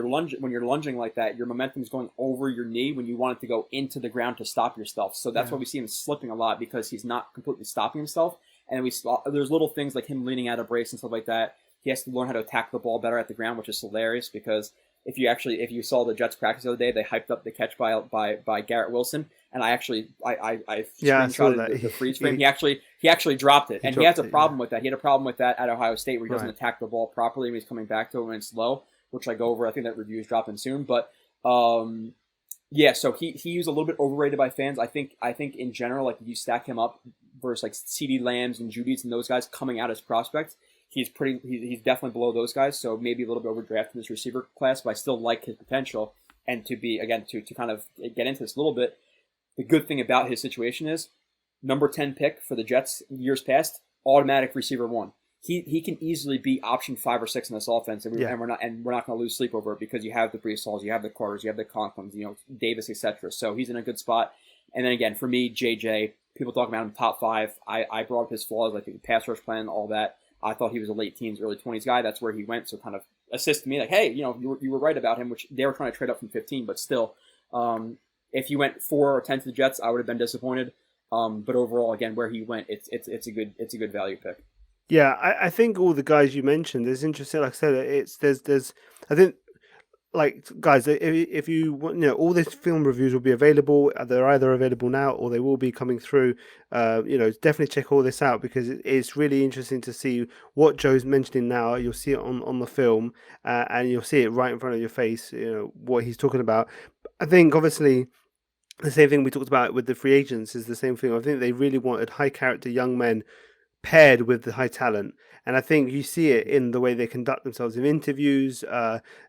you're lunging like that, your momentum is going over your knee when you want it to go into the ground to stop yourself. So that's why we see him slipping a lot, because he's not completely stopping himself. And there's little things like him leaning out of brace and stuff like that. He has to learn how to attack the ball better at the ground, which is hilarious because if you saw the Jets practice the other day, they hyped up the catch by Garrett Wilson, and I screenshotted the freeze frame. He actually dropped it, and he has a problem with that. He had a problem with that at Ohio State where he doesn't attack the ball properly when he's coming back to it when it's low, which I go over. I think that review is dropping soon, but so he's a little bit overrated by fans. I think in general, like if you stack him up versus like CeeDee Lambs and Judy's and those guys coming out as prospects, he's definitely below those guys. So maybe a little bit overdrafted in this receiver class, but I still like his potential. And to be again to kind of get into this a little bit, the good thing about his situation is number 10 pick for the Jets years past, automatic receiver 1. He can easily be option 5 or 6 in this offense, and we're not going to lose sleep over it because you have the Breece Halls, you have the Carters, you have the Conklins, Davis, etc. So he's in a good spot. And then again, for me, JJ, people talk about him top 5. I brought up his flaws, like the pass rush plan, all that. I thought he was a late teens, early 20s guy. That's where he went. So kind of assist me, like, hey, you were right about him, which they were trying to trade up from 15, but still, if you went 4 or 10 to the Jets, I would have been disappointed. But overall, again, where he went, it's a good value pick. Yeah, I think all the guys you mentioned is interesting. Like I said, there's I think, like, guys, if you want, all these film reviews will be available. They're either available now or they will be coming through. Definitely check all this out because it's really interesting to see what Joe's mentioning now. You'll see it on the film, and you'll see it right in front of your face. What he's talking about. I think obviously the same thing we talked about with the free agents is the same thing. I think they really wanted high character young men paired with the high talent, And I think you see it in the way they conduct themselves in interviews,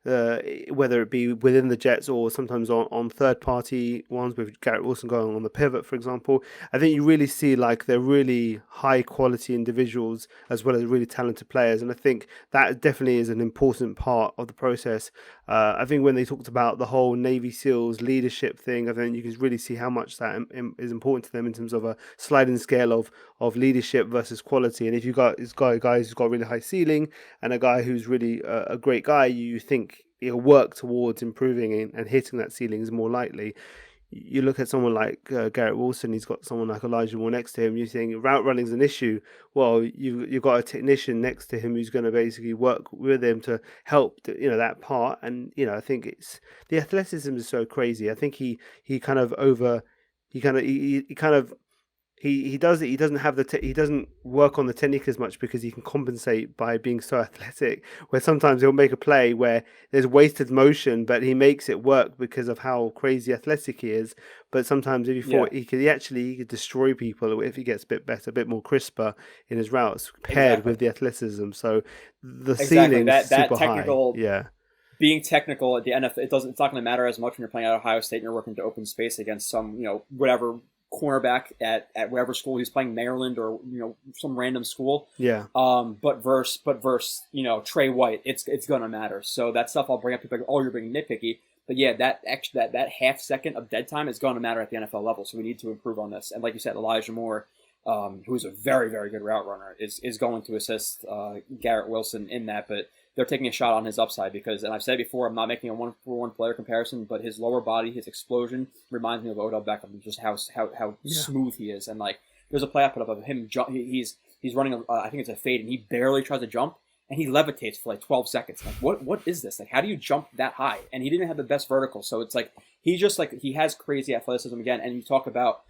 whether it be within the Jets or sometimes on third-party ones with Garrett Wilson going on the pivot, for example. I think you really see like they're really high-quality individuals as well as really talented players. And I think that definitely is an important part of the process. I think when they talked about the whole Navy SEALs leadership thing, I think you can really see how much that is important to them in terms of a sliding scale of leadership versus quality. And if you've got guys who's got a really high ceiling and a guy who's really a great guy, you think he'll work towards improving and hitting that ceiling is more likely. You look at someone like Garrett Wilson, he's got someone like Elijah Moore next to him, you're saying route running is an issue. Well, you've got a technician next to him who's going to basically work with him to help that part. And I think it's the athleticism is so crazy. I think he kind of he does it. He doesn't have he doesn't work on the technique as much because he can compensate by being so athletic. Where sometimes he'll make a play where there's wasted motion, but he makes it work because of how crazy athletic he is. But sometimes if you thought he could destroy people if he gets a bit better, a bit more crisper in his routes paired with the athleticism. So the ceiling is super technical, high. Yeah. Being technical at the NFL, it's not going to matter as much when you're playing at Ohio State and you're working to open space against some, whatever cornerback at whatever school he's playing, Maryland or some random school. Yeah. But versus Trey White, it's gonna matter. So that stuff I'll bring up. People are like, oh, you're being nitpicky, but yeah, that half second of dead time is gonna matter at the NFL level. So we need to improve on this. And like you said, Elijah Moore, who's a very, very good route runner, is going to assist Garrett Wilson in that, but they're taking a shot on his upside because, and I've said before, I'm not making a one-for-one player comparison, but his lower body, his explosion reminds me of Odell Beckham, just how smooth he is. And like, there's a play I put up of him. He's running, I think it's a fade, and he barely tries to jump, and he levitates for like 12 seconds. Like, what is this? Like, how do you jump that high? And he didn't have the best vertical, so it's like he has crazy athleticism again. And you talk about.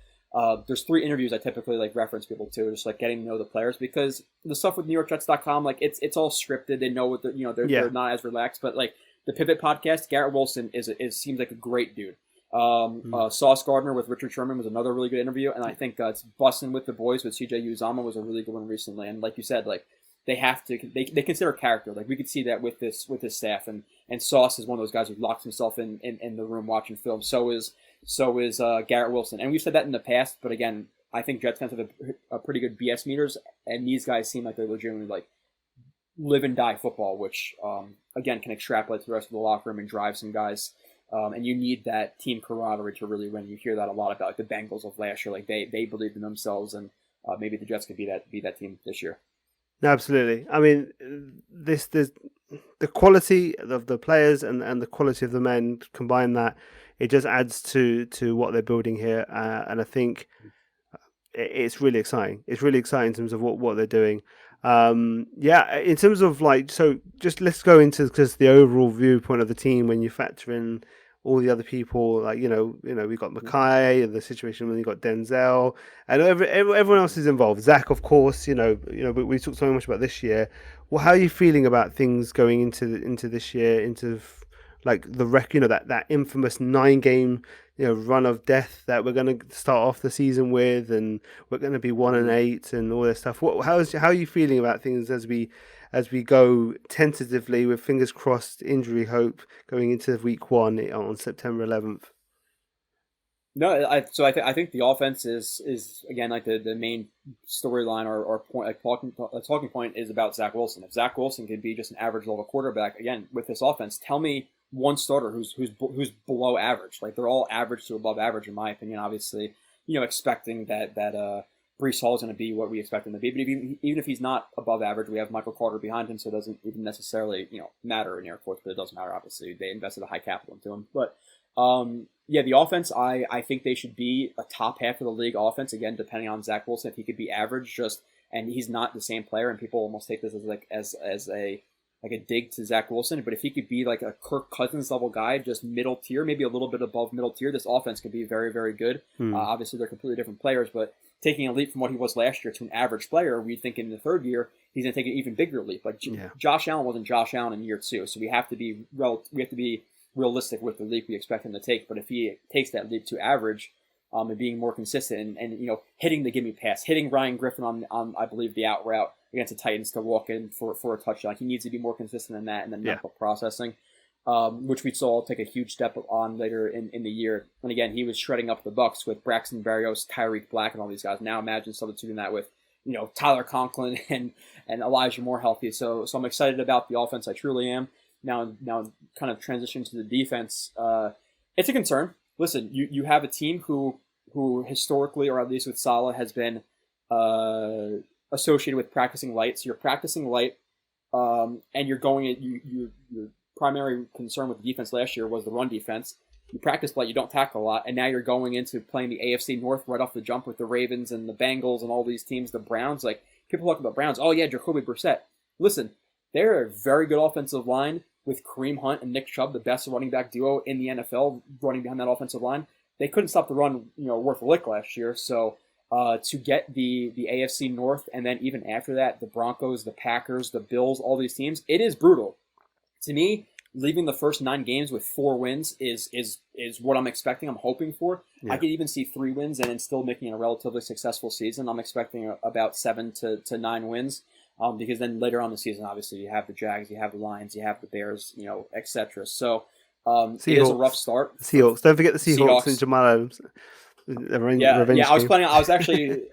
There's 3 interviews I typically like reference people to, just like getting to know the players, because the stuff with NewYorkJets.com, like it's all scripted. They know what they're not as relaxed, but like the Pivot podcast, Garrett Wilson seems like a great dude. Sauce Gardner with Richard Sherman was another really good interview, and I think it's Bussin' with the Boys with CJ Uzama was a really good one recently. And like you said, like they they consider character. Like we could see that with this staff, and Sauce is one of those guys who locks himself in the room watching film. So is Garrett Wilson. And we've said that in the past, but again, I think Jets fans have a pretty good BS meters, and these guys seem like they're legitimately like live and die football, which again can extrapolate to the rest of the locker room and drive some guys. And you need that team camaraderie to really win. You hear that a lot about like the Bengals of last year, like they believed in themselves, and maybe the Jets could be that team this year. Absolutely. I mean, there's the quality of the players and the quality of the men, combine that, it just adds to what they're building here, and I think it's really exciting. It's really exciting in terms of what they're doing. In terms of like, so just let's go into just the overall viewpoint of the team when you factor in all the other people, like we got Mackay, the situation when you got Denzel, and everyone else is involved. Zach, of course, but we talked so much about this year. Well, how are you feeling about things going into this year, into like the that infamous 9-game run of death that we're going to start off the season with, and we're going to be 1-8 and all this stuff. How are you feeling about things as we go tentatively with fingers crossed, injury hope, going into week 1 on September 11th? No, I think the offense is again like the main storyline or point, like talking point is about Zach Wilson. If Zach Wilson can be just an average level quarterback again with this offense, tell me one starter who's below average. Like they're all average to above average in my opinion. Obviously, expecting that Breece Hall is going to be what we expect him to be. But even if he's not above average, we have Michael Carter behind him, so it doesn't even necessarily matter in air quotes. But it doesn't matter. Obviously, they invested a high capital into him. But the offense, I think they should be a top half of the league offense again, depending on Zach Wilson. If he could be average, and he's not the same player, and people almost take this as a dig to Zach Wilson, but if he could be like a Kirk Cousins level guy, just middle tier, maybe a little bit above middle tier, this offense could be very, very good. Obviously, they're completely different players, but taking a leap from what he was last year to an average player, we think in the third year he's going to take an even bigger leap. Like Josh Allen wasn't Josh Allen in year 2, so we have to be realistic with the leap we expect him to take. But if he takes that leap to average, and being more consistent and hitting the gimme pass, hitting Ryan Griffin on I believe the out route, against the Titans to walk in for a touchdown. He needs to be more consistent in that and then mental processing, which we saw take a huge step on later in the year. And again, he was shredding up the Bucs with Braxton Berrios, Tyreek Black, and all these guys. Now imagine substituting that with Tyler Conklin and Elijah Moore healthy. So I'm excited about the offense. I truly am. Now kind of transitioning to the defense. It's a concern. Listen, you have a team who historically, or at least with Saleh, has been associated with practicing light. So you're practicing light, and you're going at your primary concern with the defense last year was the run defense. You practice light, you don't tackle a lot, and now you're going into playing the AFC North right off the jump with the Ravens and the Bengals and all these teams, the Browns. Like, people talk about Browns. Oh, yeah, Jacoby Brissett. Listen, they're a very good offensive line with Kareem Hunt and Nick Chubb, the best running back duo in the NFL, running behind that offensive line. They couldn't stop the run, worth a lick last year. So to get the AFC North, and then even after that, the Broncos, the Packers, the Bills, all these teams, it is brutal. To me, leaving the first 9 games with 4 wins is what I'm expecting. I'm hoping for. Yeah. I could even see 3 wins and then still making a relatively successful season. I'm expecting about 7 to 9 wins. Because then later on in the season, obviously, you have the Jags, you have the Lions, you have the Bears, etc. So it is a rough start. Seahawks. Don't forget the Seahawks and Jamal Adams. I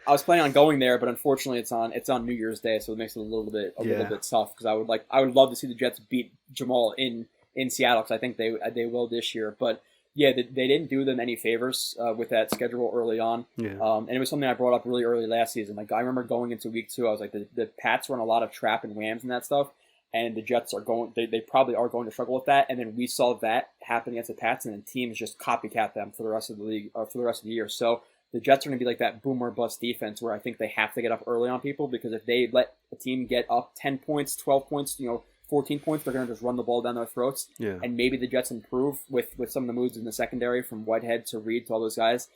was planning on going there, but unfortunately, it's on New Year's Day, so it makes it a little bit tough. Because I would love to see the Jets beat Jamal in Seattle, because I think they will this year. But yeah, they didn't do them any favors with that schedule early on. Yeah. And it was something I brought up really early last season. Like, I remember going into week 2, I was like, the Pats run a lot of trap and whams and that stuff, and the Jets they probably are going to struggle with that. And then we saw that happen against the Pats, and then teams just copycat them for the rest of the league, or for the rest of the year. So the Jets are going to be like that boomer bust defense where I think they have to get up early on people, because if they let a team get up 10 points, 12 points, 14 points, they're going to just run the ball down their throats. Yeah. And maybe the Jets improve with some of the moves in the secondary, from Whitehead to Reed to all those guys.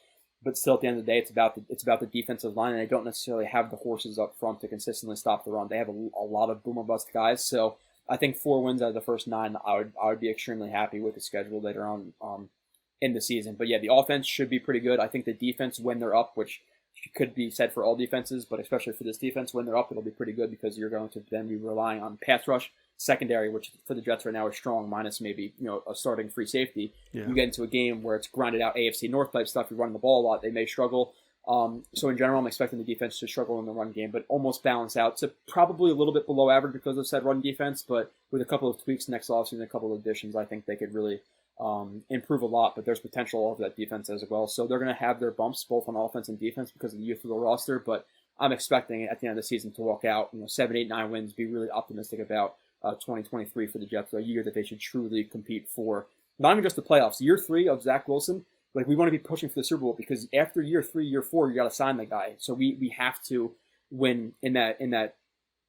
But still, at the end of the day, it's about the defensive line, and they don't necessarily have the horses up front to consistently stop the run. They have a lot of boomer bust guys. So I think 4 wins out of the first 9, I would be extremely happy with the schedule later on in the season. But yeah, the offense should be pretty good. I think the defense, when they're up, which could be said for all defenses, but especially for this defense, when they're up, it'll be pretty good, because you're going to then be relying on pass rush, secondary, which for the Jets right now is strong, minus maybe a starting free safety. Yeah. You get into a game where it's grinded out AFC North type stuff, you're running the ball a lot, they may struggle. So in general, I'm expecting the defense to struggle in the run game, but almost balance out to probably a little bit below average because of said run defense. But with a couple of tweaks next offseason, a couple of additions, I think they could really improve a lot. But there's potential of that defense as well. So they're going to have their bumps both on offense and defense because of the youth of the roster. But I'm expecting at the end of the season to walk out 7, 8, 9 wins, be really optimistic about 2023 for the Jets, a year that they should truly compete for. Not even just the playoffs. Year 3 of Zach Wilson, like, we want to be pushing for the Super Bowl, because after year 3, year 4, you got to sign the guy. So we have to win in that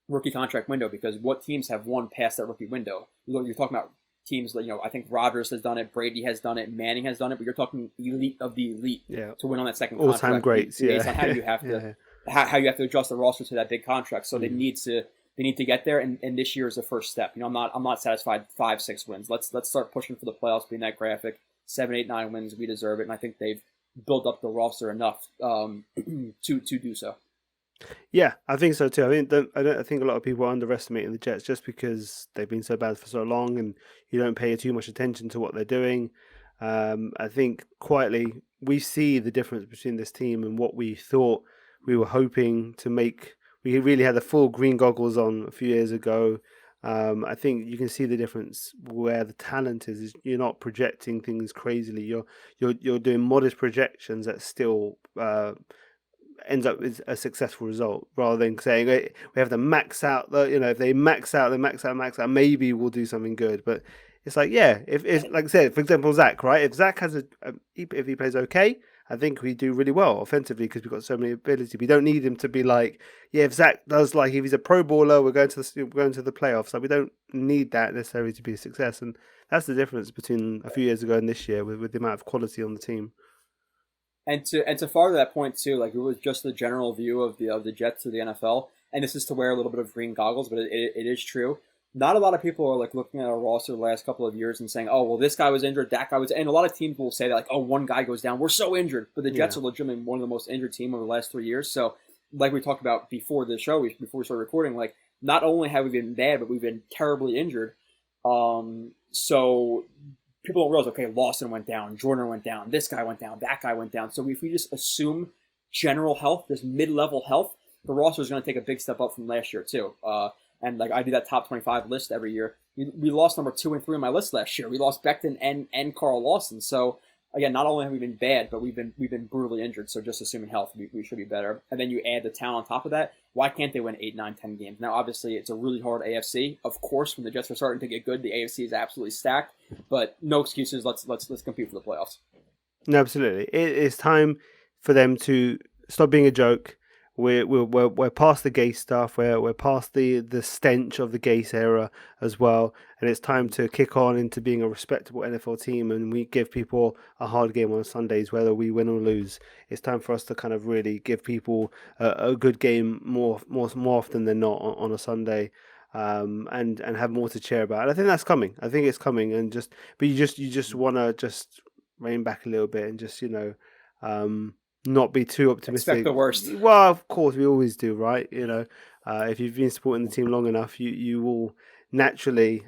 rookie contract window, because what teams have won past that rookie window? You're talking about teams like, I think Rodgers has done it, Brady has done it, Manning has done it, but you're talking elite of the elite to win on that second contract. All-time greats, based on how you have to how you have to adjust the roster to that big contract. So they need to get there, and this year is the first step. I'm not satisfied 5, 6 wins. Let's start pushing for the playoffs, being that graphic. 7, 8, 9 wins, we deserve it, and I think they've built up the roster enough to do so. Yeah, I think so too. I think a lot of people are underestimating the Jets just because they've been so bad for so long, and you don't pay too much attention to what they're doing. I think quietly we see the difference between this team and what we thought we were hoping to make. We really had the full green goggles on a few years ago. I think you can see the difference where the talent is. You're not projecting things crazily. You're doing modest projections that still ends up with a successful result, rather than saying we have to max out. If they max out, maybe we'll do something good. But it's like, if like I said, for example, Zach, right? If Zach has if he plays okay, I think we do really well offensively because we've got so many ability. We don't need him to be like, if Zach does, like, if he's a Pro Bowler, we're going to the playoffs. Like, we don't need that necessarily to be a success, and that's the difference between a few years ago and this year with the amount of quality on the team. And to further that point too, like, it was just the general view of the Jets to the NFL, and this is to wear a little bit of green goggles, but it is true. Not a lot of people are like looking at our roster the last couple of years and saying, oh, well, this guy was injured, that guy was, and a lot of teams will say that, like, oh, one guy goes down, we're so injured. But the Jets are legitimately one of the most injured team over the last 3 years. So like we talked about before the show, before we started recording, like not only have we been bad, but we've been terribly injured. So people don't realize, okay, Lawson went down, Jordan went down, this guy went down, that guy went down. So if we just assume general health, this mid-level health, the roster is going to take a big step up from last year too. And like I do that top 25 list every year. We lost number 2 and 3 on my list last year. We lost Becton and Carl Lawson. So again, not only have we been bad, but we've been brutally injured. So just assuming health, we should be better. And then you add the talent on top of that. Why can't they win 8, 9, 10 games? Now, obviously, it's a really hard AFC. Of course, when the Jets are starting to get good, the AFC is absolutely stacked. But no excuses. Let's compete for the playoffs. No, absolutely. It is time for them to stop being a joke. We're past the Gase stuff. We're past the stench of the Gase era as well, and it's time to kick on into being a respectable NFL team. And we give people a hard game on Sundays, whether we win or lose. It's time for us to kind of really give people a good game more often than not on a Sunday. And have more to cheer about. And I think that's coming. I think it's coming, but you just want to just rein back a little bit and just not be too optimistic. Expect the worst. Well, of course, we always do, right? If you've been supporting the team long enough, you will naturally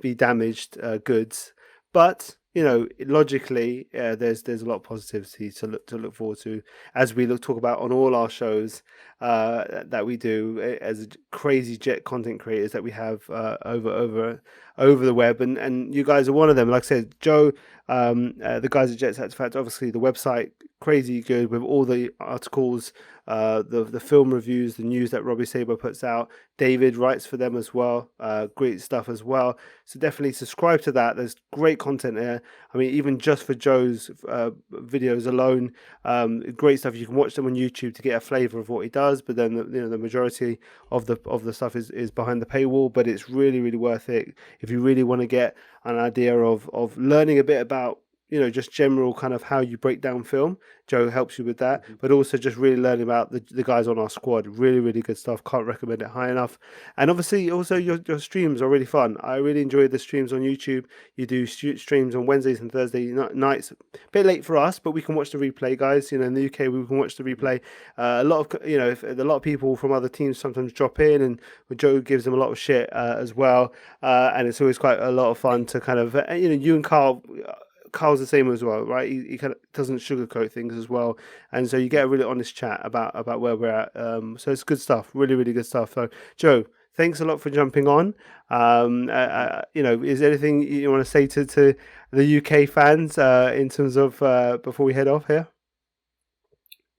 be damaged goods. But logically, there's a lot of positivity to look forward to as we talk about on all our shows that we do as crazy Jet content creators that we have over the web, and you guys are one of them. Like I said, Joe, the guys at Jets Fact, obviously the website crazy good with all the articles, the film reviews, the news that Robbie Sabo puts out. David writes for them as well. Great stuff as well. So definitely subscribe to that. There's great content there. I mean, even just for Joe's videos alone, great stuff. You can watch them on YouTube to get a flavour of what he does. But then the majority of the stuff is behind the paywall. But it's really, really worth it if you really want to get an idea of learning a bit about just general kind of how you break down film. Joe helps you with that, but also just really learning about the guys on our squad. Really, really good stuff. Can't recommend it high enough. And obviously, also your streams are really fun. I really enjoy the streams on YouTube. You do streams on Wednesdays and Thursday nights. A bit late for us, but we can watch the replay, guys. In the UK, we can watch the replay. A lot of if a lot of people from other teams sometimes drop in, and Joe gives them a lot of shit as well. And it's always quite a lot of fun to kind of you and Carl's the same as well, right? He kind of doesn't sugarcoat things as well, and so you get a really honest chat about where we're at. So it's good stuff, really, really good stuff. So Joe, thanks a lot for jumping on. Is there anything you want to say to the UK fans in terms of before we head off here?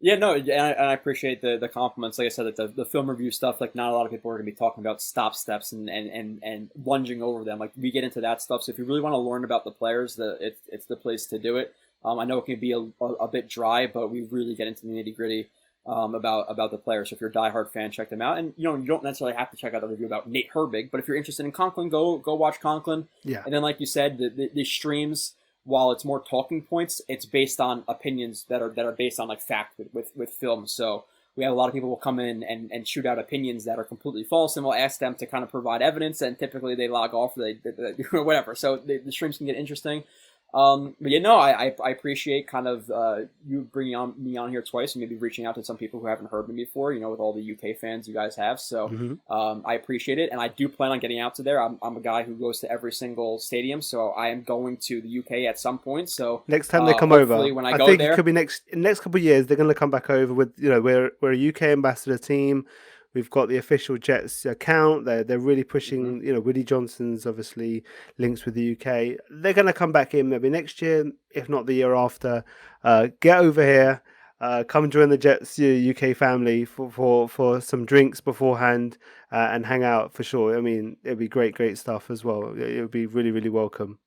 Yeah, no, and I appreciate the compliments. Like I said, that the film review stuff, like not a lot of people are going to be talking about stop steps and lunging over them. Like we get into that stuff. So if you really want to learn about the players, it's the place to do it. I know it can be a bit dry, but we really get into the nitty gritty about the players. So if you're a diehard fan, check them out. And you don't necessarily have to check out the review about Nate Herbig, but if you're interested in Conklin, go watch Conklin. Yeah. And then, like you said, the streams, while it's more talking points, it's based on opinions that are based on like fact with film. So we have a lot of people will come in and shoot out opinions that are completely false, and we'll ask them to kind of provide evidence, and typically they log off or they whatever. So the streams can get interesting. But I appreciate kind of you bringing me on here twice, and maybe reaching out to some people who haven't heard me before, with all the UK fans you guys have. So I appreciate it, and I do plan on getting out to there. I'm a guy who goes to every single stadium, so I am going to the UK at some point. So next time they come over, when I think there, it could be next couple of years. They're going to come back over with we're a UK ambassador team. We've got the official Jets account. They're really pushing, Woody Johnson's obviously links with the UK. They're going to come back in maybe next year, if not the year after. Get over here. Come join the Jets UK family for some drinks beforehand and hang out for sure. I mean, it'd be great stuff as well. It would be really, really welcome.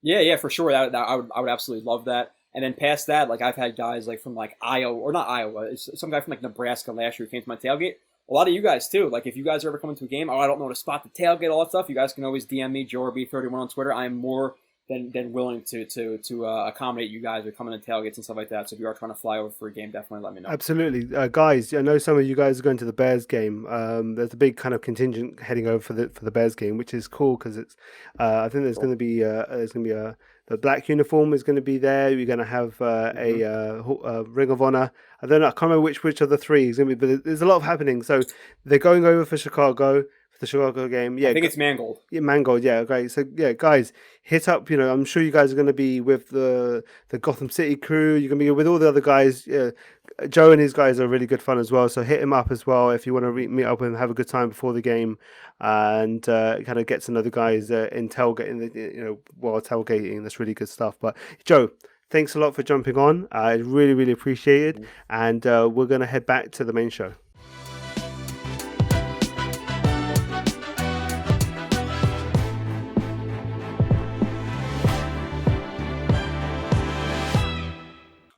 Yeah, for sure. That I would absolutely love that. And then past that, like I've had guys like from like Iowa, or not Iowa, it's some guy from like Nebraska last year who came to my tailgate. A lot of you guys too. Like if you guys are ever coming to a game, I don't know where to spot the tailgate, all that stuff, you guys can always DM me, JoeRB31 on Twitter. I am more than willing to accommodate you guys or coming to tailgates and stuff like that. So if you are trying to fly over for a game, definitely let me know. Absolutely, guys. I know some of you guys are going to the Bears game. There's a big kind of contingent heading over for the Bears game, which is cool because it's. I think there's going to be the black uniform is going to be there. You're going to have a Ring of Honor. I don't know. I can't remember which of the three is going to be, but there's a lot of happening. So they're going over for Chicago. The Chicago game, yeah. I think it's Mangold. Yeah, Mangold, yeah, okay. So yeah, guys, hit up. I'm sure you guys are going to be with the Gotham City crew. You're going to be with all the other guys. Yeah, Joe and his guys are really good fun as well. So hit him up as well if you want to meet up and have a good time before the game, and kind of get to know the guys in tailgating. While tailgating, that's really good stuff. But Joe, thanks a lot for jumping on. I really, really appreciate it. And we're going to head back to the main show.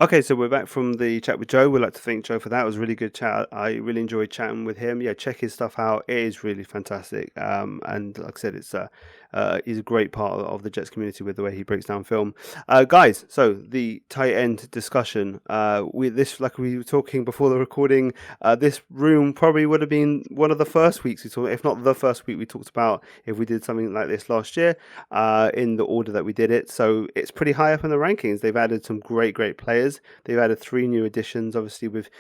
Okay, so we're back from the chat with Joe. We'd like to thank Joe for that. It was a really good chat. I really enjoyed chatting with him. Yeah, check his stuff out. It is really fantastic. And like I said, he's a great part of the Jets community with the way he breaks down film. Guys, so the tight end discussion. Like we were talking before the recording, this room probably would have been one of the first weeks we talked, if not the first week we talked about if we did something like this last year, in the order that we did it. So it's pretty high up in the rankings. They've added some great players. They've added 3 new additions, obviously, with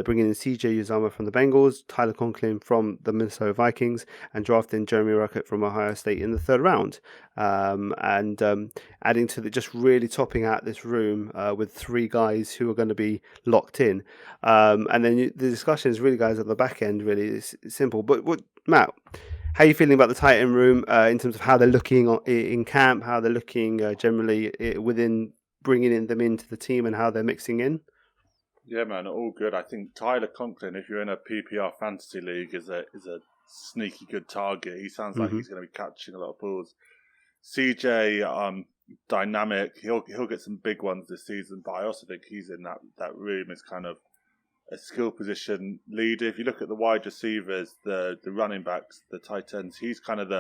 bringing in CJ Uzama from the Bengals, Tyler Conklin from the Minnesota Vikings, and drafting Jeremy Ruckert from Ohio State in the 3rd round. And adding to just really topping out this room with 3 guys who are going to be locked in. And then the discussion is really, guys, at the back end, really. It's simple. But Matt, how are you feeling about the tight end room in terms of how they're looking in camp, how they're looking generally within bringing them into the team and how they're mixing in? Yeah, man, all good. I think Tyler Conklin, if you're in a PPR fantasy league, is a sneaky good target. He sounds like he's going to be catching a lot of balls. CJ, dynamic. He'll get some big ones this season, but I also think he's in that room as kind of a skill position leader. If you look at the wide receivers, the running backs, the tight ends, he's kind of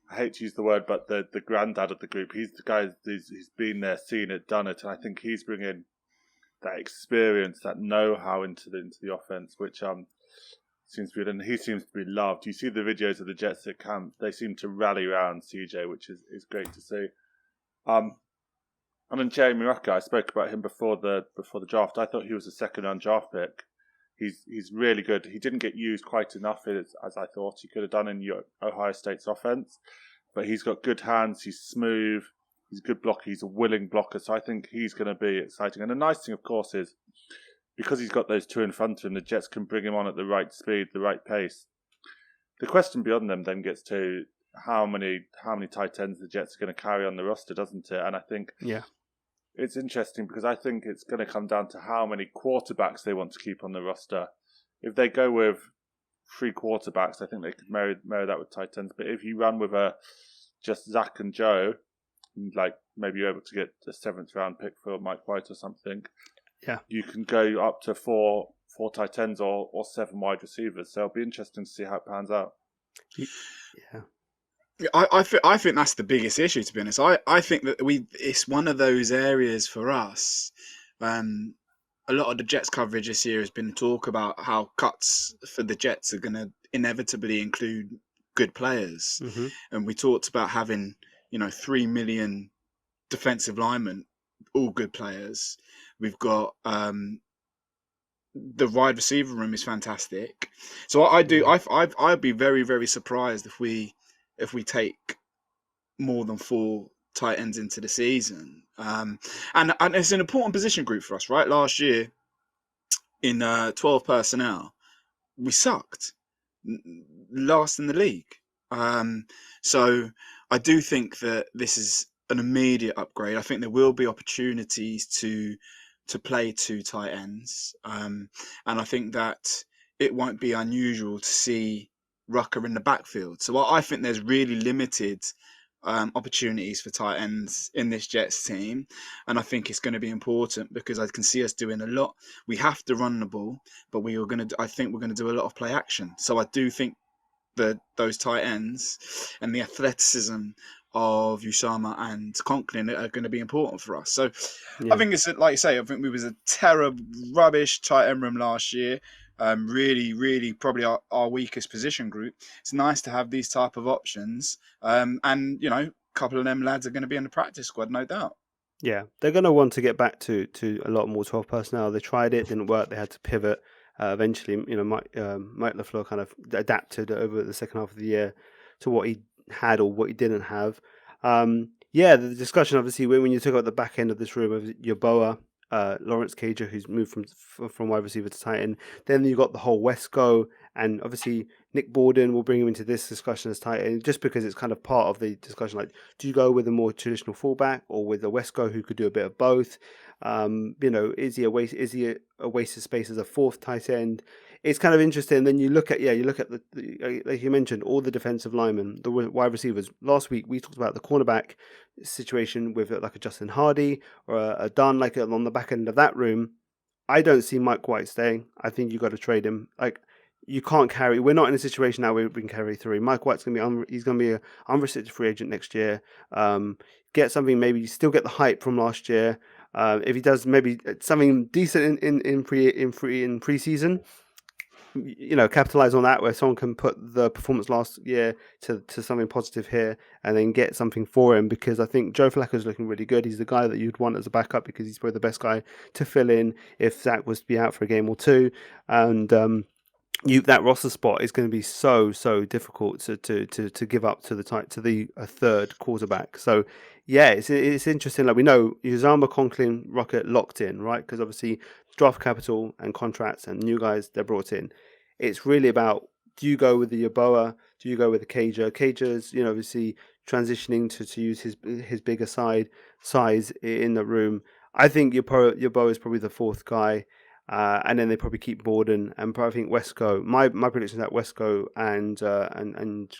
I hate to use the word, but the granddad of the group. He's the guy who's been there, seen it, done it, and I think he's bringing that experience, that know-how into the offense, which seems to be good, and he seems to be loved. You see the videos of the Jets at camp; they seem to rally around CJ, which is great to see. And then Jeremy Ruckert, I spoke about him before the draft. I thought he was a 2nd-round draft pick. He's really good. He didn't get used quite enough as I thought he could have done in Ohio State's offense, but he's got good hands. He's smooth. He's a good blocker. He's a willing blocker. So I think he's going to be exciting. And the nice thing, of course, is because he's got those 2 in front of him, the Jets can bring him on at the right speed, the right pace. The question beyond them then gets to how many tight ends the Jets are going to carry on the roster, doesn't it? And I think it's interesting because I think it's going to come down to how many quarterbacks they want to keep on the roster. If they go with 3 quarterbacks, I think they could marry that with tight ends. But if you run with just Zach and Joe, like maybe you're able to get a 7th round pick for Mike White or something, you can go up to 4 tight ends or 7 wide receivers. So it'll be interesting to see how it pans out. Yeah. I think that's the biggest issue, to be honest. I think that it's one of those areas for us. A lot of the Jets coverage this year has been talk about how cuts for the Jets are going to inevitably include good players. And we talked about having 3 million defensive linemen, all good players. We've got the wide receiver room is fantastic. So I'd be very, very surprised if we take more than 4 tight ends into the season. And it's an important position group for us, right? Last year, in 12 personnel, we sucked. Last in the league. So I do think that this is an immediate upgrade. I think there will be opportunities to play 2 tight ends. And I think that it won't be unusual to see Rucker in the backfield. So I think there's really limited opportunities for tight ends in this Jets team. And I think it's going to be important because I can see us doing a lot. We have to run the ball, but I think we're going to do a lot of play action. So I do think that those tight ends and the athleticism of Usama and Conklin are going to be important for us. So Yeah. I think it's like you say. I think we was a terrible, rubbish tight end room last year. Really, probably our weakest position group. It's nice to have these type of options. And you know, a couple of them lads are going to be in the practice squad, no doubt. Yeah, they're going to want to get back to a lot more 12 personnel. They tried it, didn't work. They had to pivot. Eventually, you know, Mike LaFleur kind of adapted over the second half of the year to what he had or what he didn't have. Yeah, the discussion obviously when you talk about the back end of this room of Yeboah, Lawrence Cager, who's moved from wide receiver to tight end. Then you got the whole Wesco, and obviously Nick Borden will bring him into this discussion as tight end, just because it's kind of part of the discussion. Like, do you go with a more traditional fullback or with a Wesco who could do a bit of both? You know, is he a waste of space as a fourth tight end? It's kind of interesting. Then you look at the like you mentioned, all the defensive linemen, the wide receivers. Last week we talked about the cornerback situation with like a Justin Hardy or a Dunn, like on the back end of that room. I don't see Mike White staying. I think you got to trade him. Like, you can't carry. We're not in a situation now where we can carry three. Mike White's he's gonna be an unrestricted free agent next year. Get something, maybe still get the hype from last year. If he does maybe something decent in preseason, you know, capitalize on that where someone can put the performance last year to something positive here and then get something for him, because I think Joe Flacco's looking really good. He's the guy that you'd want as a backup because he's probably the best guy to fill in if Zach was to be out for a game or two. And that roster spot is going to be so difficult to give up to the third quarterback. So yeah, it's interesting. Like, we know Uzama, Conklin, Rocket locked in, right? Because obviously draft capital and contracts and new guys they're brought in. It's really about, do you go with the Yeboah? Do you go with the Cager? Cager's, you know, obviously transitioning to use his bigger size in the room. I think Yeboah is probably the fourth guy. And then they probably keep Borden, and probably think Wesco. My prediction is that Wesco and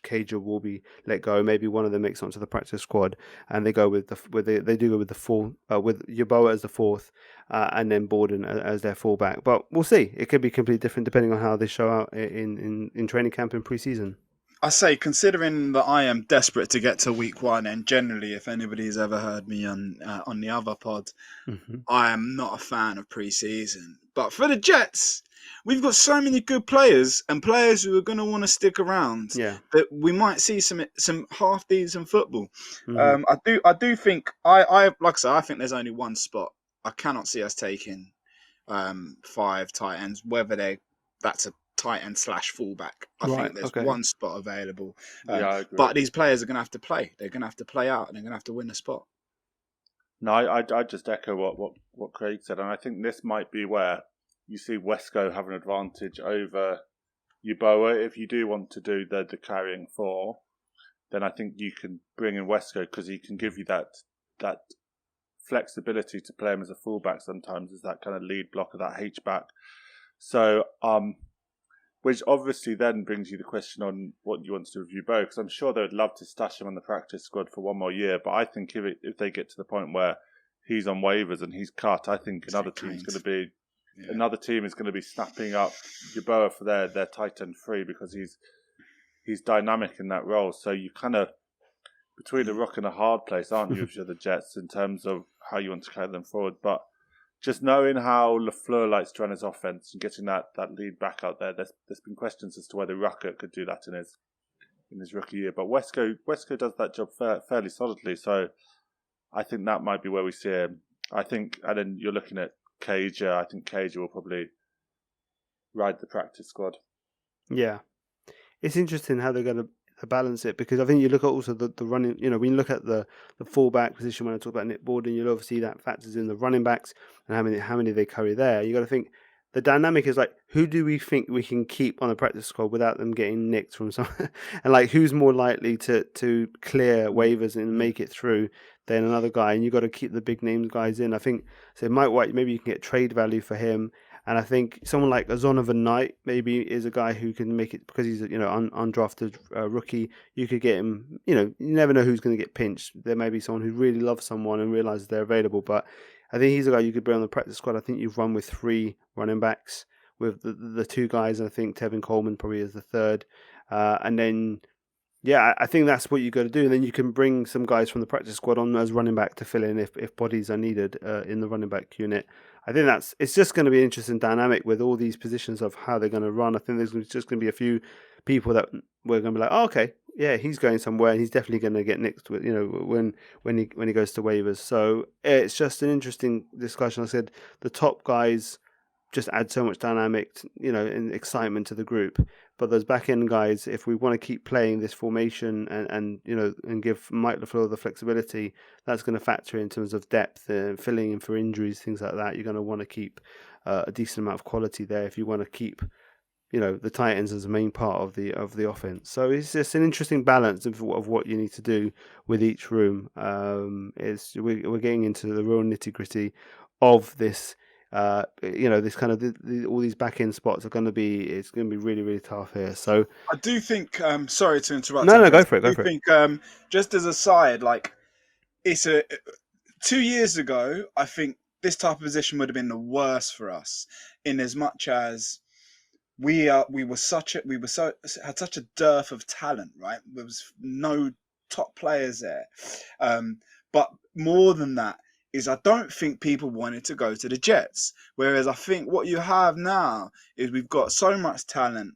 Cager will be let go. Maybe one of them makes it onto the practice squad, and they go with they do go with the full with Yeboah as the fourth, and then Borden as their fullback. But we'll see. It could be completely different depending on how they show out in training camp and preseason. I say, considering that I am desperate to get to week one, and generally, if anybody's ever heard me on the other pod, I am not a fan of preseason. But for the Jets, we've got so many good players and players who are going to want to stick around. Yeah, that we might see some half decent football. I do think I like I say, I think there's only one spot. I cannot see us taking 5 tight ends, whether that's a tight end / fullback. I think there's one spot available. I agree. But these players are going to have to play. They're going to have to play out, and they're going to have to win a spot. No, I just echo what Craig said, and I think this might be where you see Wesco have an advantage over Yeboah. If you do want to do the carrying 4, then I think you can bring in Wesco because he can give you that flexibility to play him as a fullback sometimes, as that kind of lead blocker, that H-back. So, which obviously then brings you the question on what you want to do with Yeboah, because I'm sure they would love to stash him on the practice squad for one more year. But I think if they get to the point where he's on waivers and he's cut, I think another team is going to be snapping up Yeboah for their tight end 3 because he's dynamic in that role. So you kind of between a rock and a hard place, aren't you, if you're the Jets, in terms of how you want to carry them forward. But just knowing how LaFleur likes to run his offense and getting that lead back out there, there's been questions as to whether Ruckert could do that in his rookie year. But Wesco does that job fairly solidly, so I think that might be where we see him. And then you're looking at Cager. I think Cager will probably ride the practice squad. Yeah, it's interesting how they're going to balance it, because I think you look at also the running, you know, when you look at the fullback position, when I talk about Nick Borden, you'll obviously that factors in the running backs and how many they carry there. You got to think the dynamic is like, who do we think we can keep on the practice squad without them getting nicked from somewhere? And like, who's more likely to clear waivers and make it through than another guy? And you got to keep the big name guys in. I think so. Mike White, maybe you can get trade value for him. And I think someone like Zonovan Knight maybe is a guy who can make it, because he's a undrafted rookie. You could get him. You know, you never know who's going to get pinched. There may be someone who really loves someone and realizes they're available. But I think he's a guy you could bring on the practice squad. I think you've run with 3 running backs with the 2 guys. And I think Tevin Coleman probably is the third. And then Yeah, I think that's what you got to do. And then you can bring some guys from the practice squad on as running back to fill in if bodies are needed in the running back unit. I think it's just going to be an interesting dynamic with all these positions of how they're going to run. I think there's just going to be a few people that we're going to be like, oh, okay, yeah, he's going somewhere, and he's definitely going to get nicked with, when he goes to waivers. So it's just an interesting discussion. I said the top guys just add so much dynamic, and excitement to the group. But those back end guys, if we want to keep playing this formation and give Mike LaFleur the flexibility, that's going to factor in terms of depth, filling in for injuries, things like that. You're going to want to keep a decent amount of quality there if you want to keep the tight ends as a main part of the offense. So it's just an interesting balance of what you need to do with each room. We're getting into the real nitty gritty of this. This kind of all these back end spots it's going to be really, really tough here. So I do think. Sorry to interrupt. No, Andreas. go for it. I do think, just as a side, like it's 2 years ago, I think this type of position would have been the worst for us, in as much as we had such a dearth of talent, right? There was no top players there, but more than that is I don't think people wanted to go to the Jets. Whereas I think what you have now is we've got so much talent,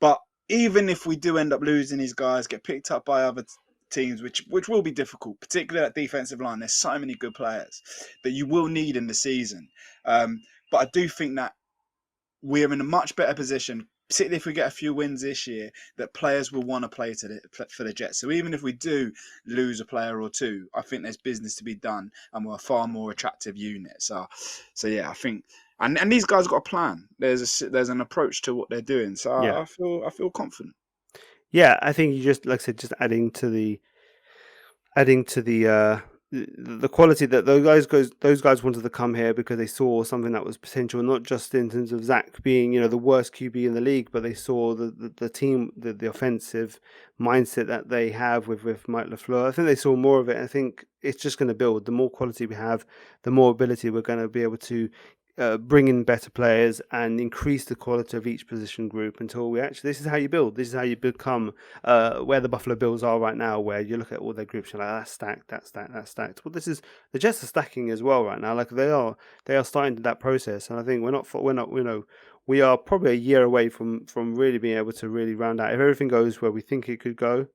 but even if we do end up losing these guys, get picked up by other teams, which will be difficult, particularly at defensive line. There's so many good players that you will need in the season. But I do think that we're in a much better position, particularly if we get a few wins this year, that players will want to play for the Jets. So even if we do lose a player or two, I think there's business to be done, and we're a far more attractive unit. So yeah, I think, and these guys got a plan. There's an approach to what they're doing. So Yeah. I feel confident. Yeah, I think you just, like I said, just adding to the quality that those guys wanted to come here because they saw something that was potential, not just in terms of Zach being the worst QB in the league, but they saw the team, the offensive mindset that they have with Mike LaFleur. I think they saw more of it. I think it's just going to build. The more quality we have, the more ability we're going to be able to bring in better players and increase the quality of each position group until this is how you build. This is how you become where the Buffalo Bills are right now, where you look at all their groups, you're like, that's stacked, that's stacked, that's stacked. Well, the Jets are stacking as well right now. Like they are starting that process, and I think we are probably a year away from really being able to really round out. If everything goes where we think it could go,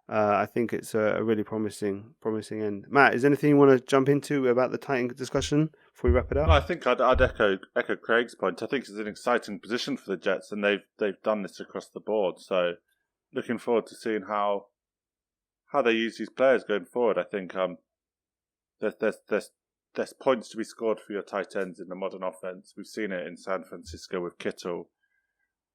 I think it's a really promising end. Matt, is there anything you want to jump into about the Titan discussion before we wrap it up? No, I think I'd echo Craig's point. I think it's an exciting position for the Jets, and they've done this across the board. So, looking forward to seeing how they use these players going forward. I think there's points to be scored for your tight ends in the modern offense. We've seen it in San Francisco with Kittle.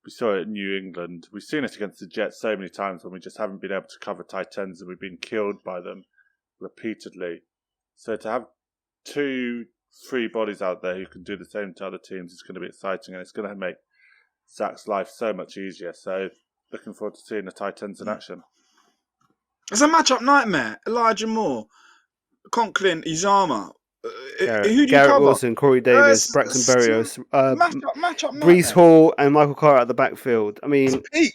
We saw it in New England. We've seen it against the Jets so many times when we just haven't been able to cover tight ends and we've been killed by them repeatedly. So to have 2-3 bodies out there who can do the same to other teams is going to be exciting, and it's going to make Zach's life so much easier. So looking forward to seeing the tight ends in action. It's a matchup nightmare. Elijah Moore, Conklin, Uzama. Who do you Garrett cover? Wilson, Corey Davis, Braxton Berrios, Matchup Brees nightmare. Hall, and Michael Carter at the backfield. I mean, Peak.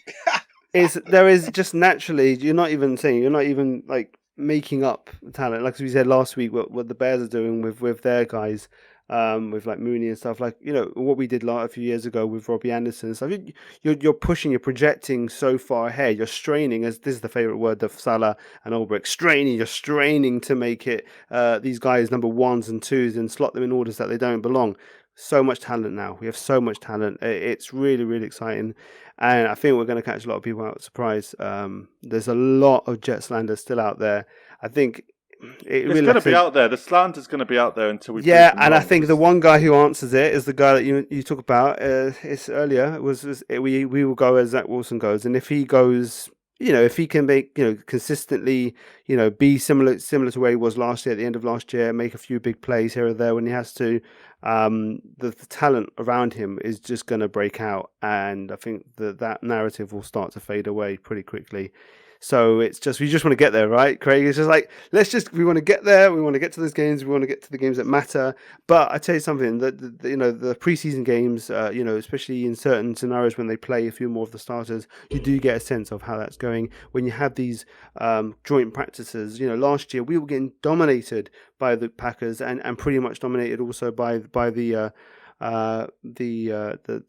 there is just naturally, you're not even like making up talent. Like we said last week, what the Bears are doing with their guys, with like Mooney and stuff, like what we did a few years ago with Robbie Anderson and stuff. You're pushing, you're projecting so far ahead. You're straining, as this is the favorite word of Salah and Ulbrich. You're straining to make it these guys number 1s and 2s and slot them in orders that they don't belong. So much talent now. We have so much talent. It's really, really exciting. And I think we're going to catch a lot of people out surprise. There's a lot of Jetslanders still out there. I think it's really going to be out there. The slant is going to be out there until we. Yeah, and I think the one guy who answers it is the guy that you talk about. It's earlier. We will go as Zach Wilson goes, and if he goes, if he can make consistently, be similar to where he was last year at the end of last year, make a few big plays here or there when he has to. The talent around him is just going to break out, and I think that narrative will start to fade away pretty quickly. So it's just we just want to get there, right, Craig? It's just like we want to get there. We want to get to those games. We want to get to the games that matter. But I tell you something, that the preseason games, especially in certain scenarios when they play a few more of the starters, you do get a sense of how that's going when you have these joint practices. Last year we were getting dominated by the Packers and pretty much dominated also by the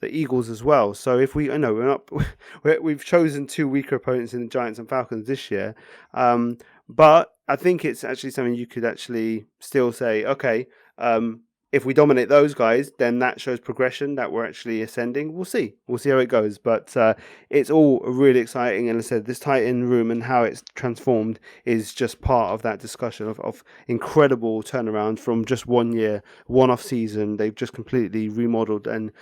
Eagles as well. So if we've chosen two weaker opponents in the Giants and Falcons this year, but I think it's actually something you could actually still say, okay, if we dominate those guys, then that shows progression, that we're actually ascending. We'll see how it goes, but it's all really exciting. And as I said, this tight end room and how it's transformed is just part of that discussion of incredible turnaround from just 1 year, one off season. They've just completely remodeled and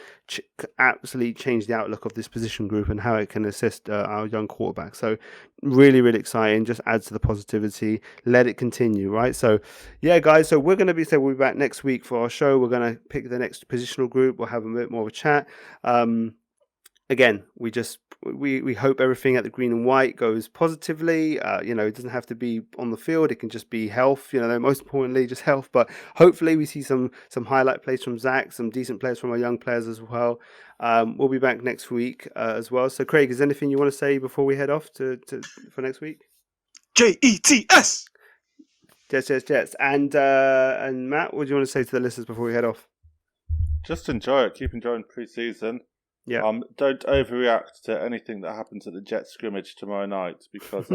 absolutely changed the outlook of this position group and how it can assist our young quarterback. So really, really exciting. Just adds to the positivity. Let it continue, right? So yeah, guys. So we'll be back next week for our show. We're going to pick the next positional group. We'll have a bit more of a chat. Again, we hope everything at the green and white goes positively. It doesn't have to be on the field. It can just be health. Most importantly, just health. But hopefully, we see some highlight plays from Zach, some decent players from our young players as well. We'll be back next week as well. So, Craig, is there anything you want to say before we head off for next week? JETS. Jets. And Matt, what do you want to say to the listeners before we head off? Just enjoy it. Keep enjoying pre-season. Yeah. Don't overreact to anything that happens at the Jets scrimmage tomorrow night because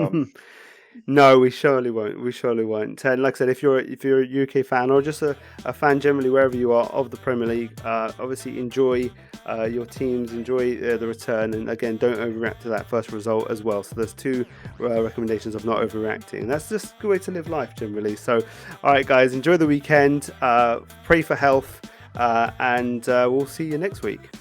no, we surely won't. And like I said, if you're a UK fan or just a fan generally wherever you are of the Premier League, obviously enjoy your teams, enjoy the return, and again, don't overreact to that first result as well. So there's two recommendations of not overreacting. That's just a good way to live life generally. So, all right, guys, enjoy the weekend. Pray for health, and we'll see you next week.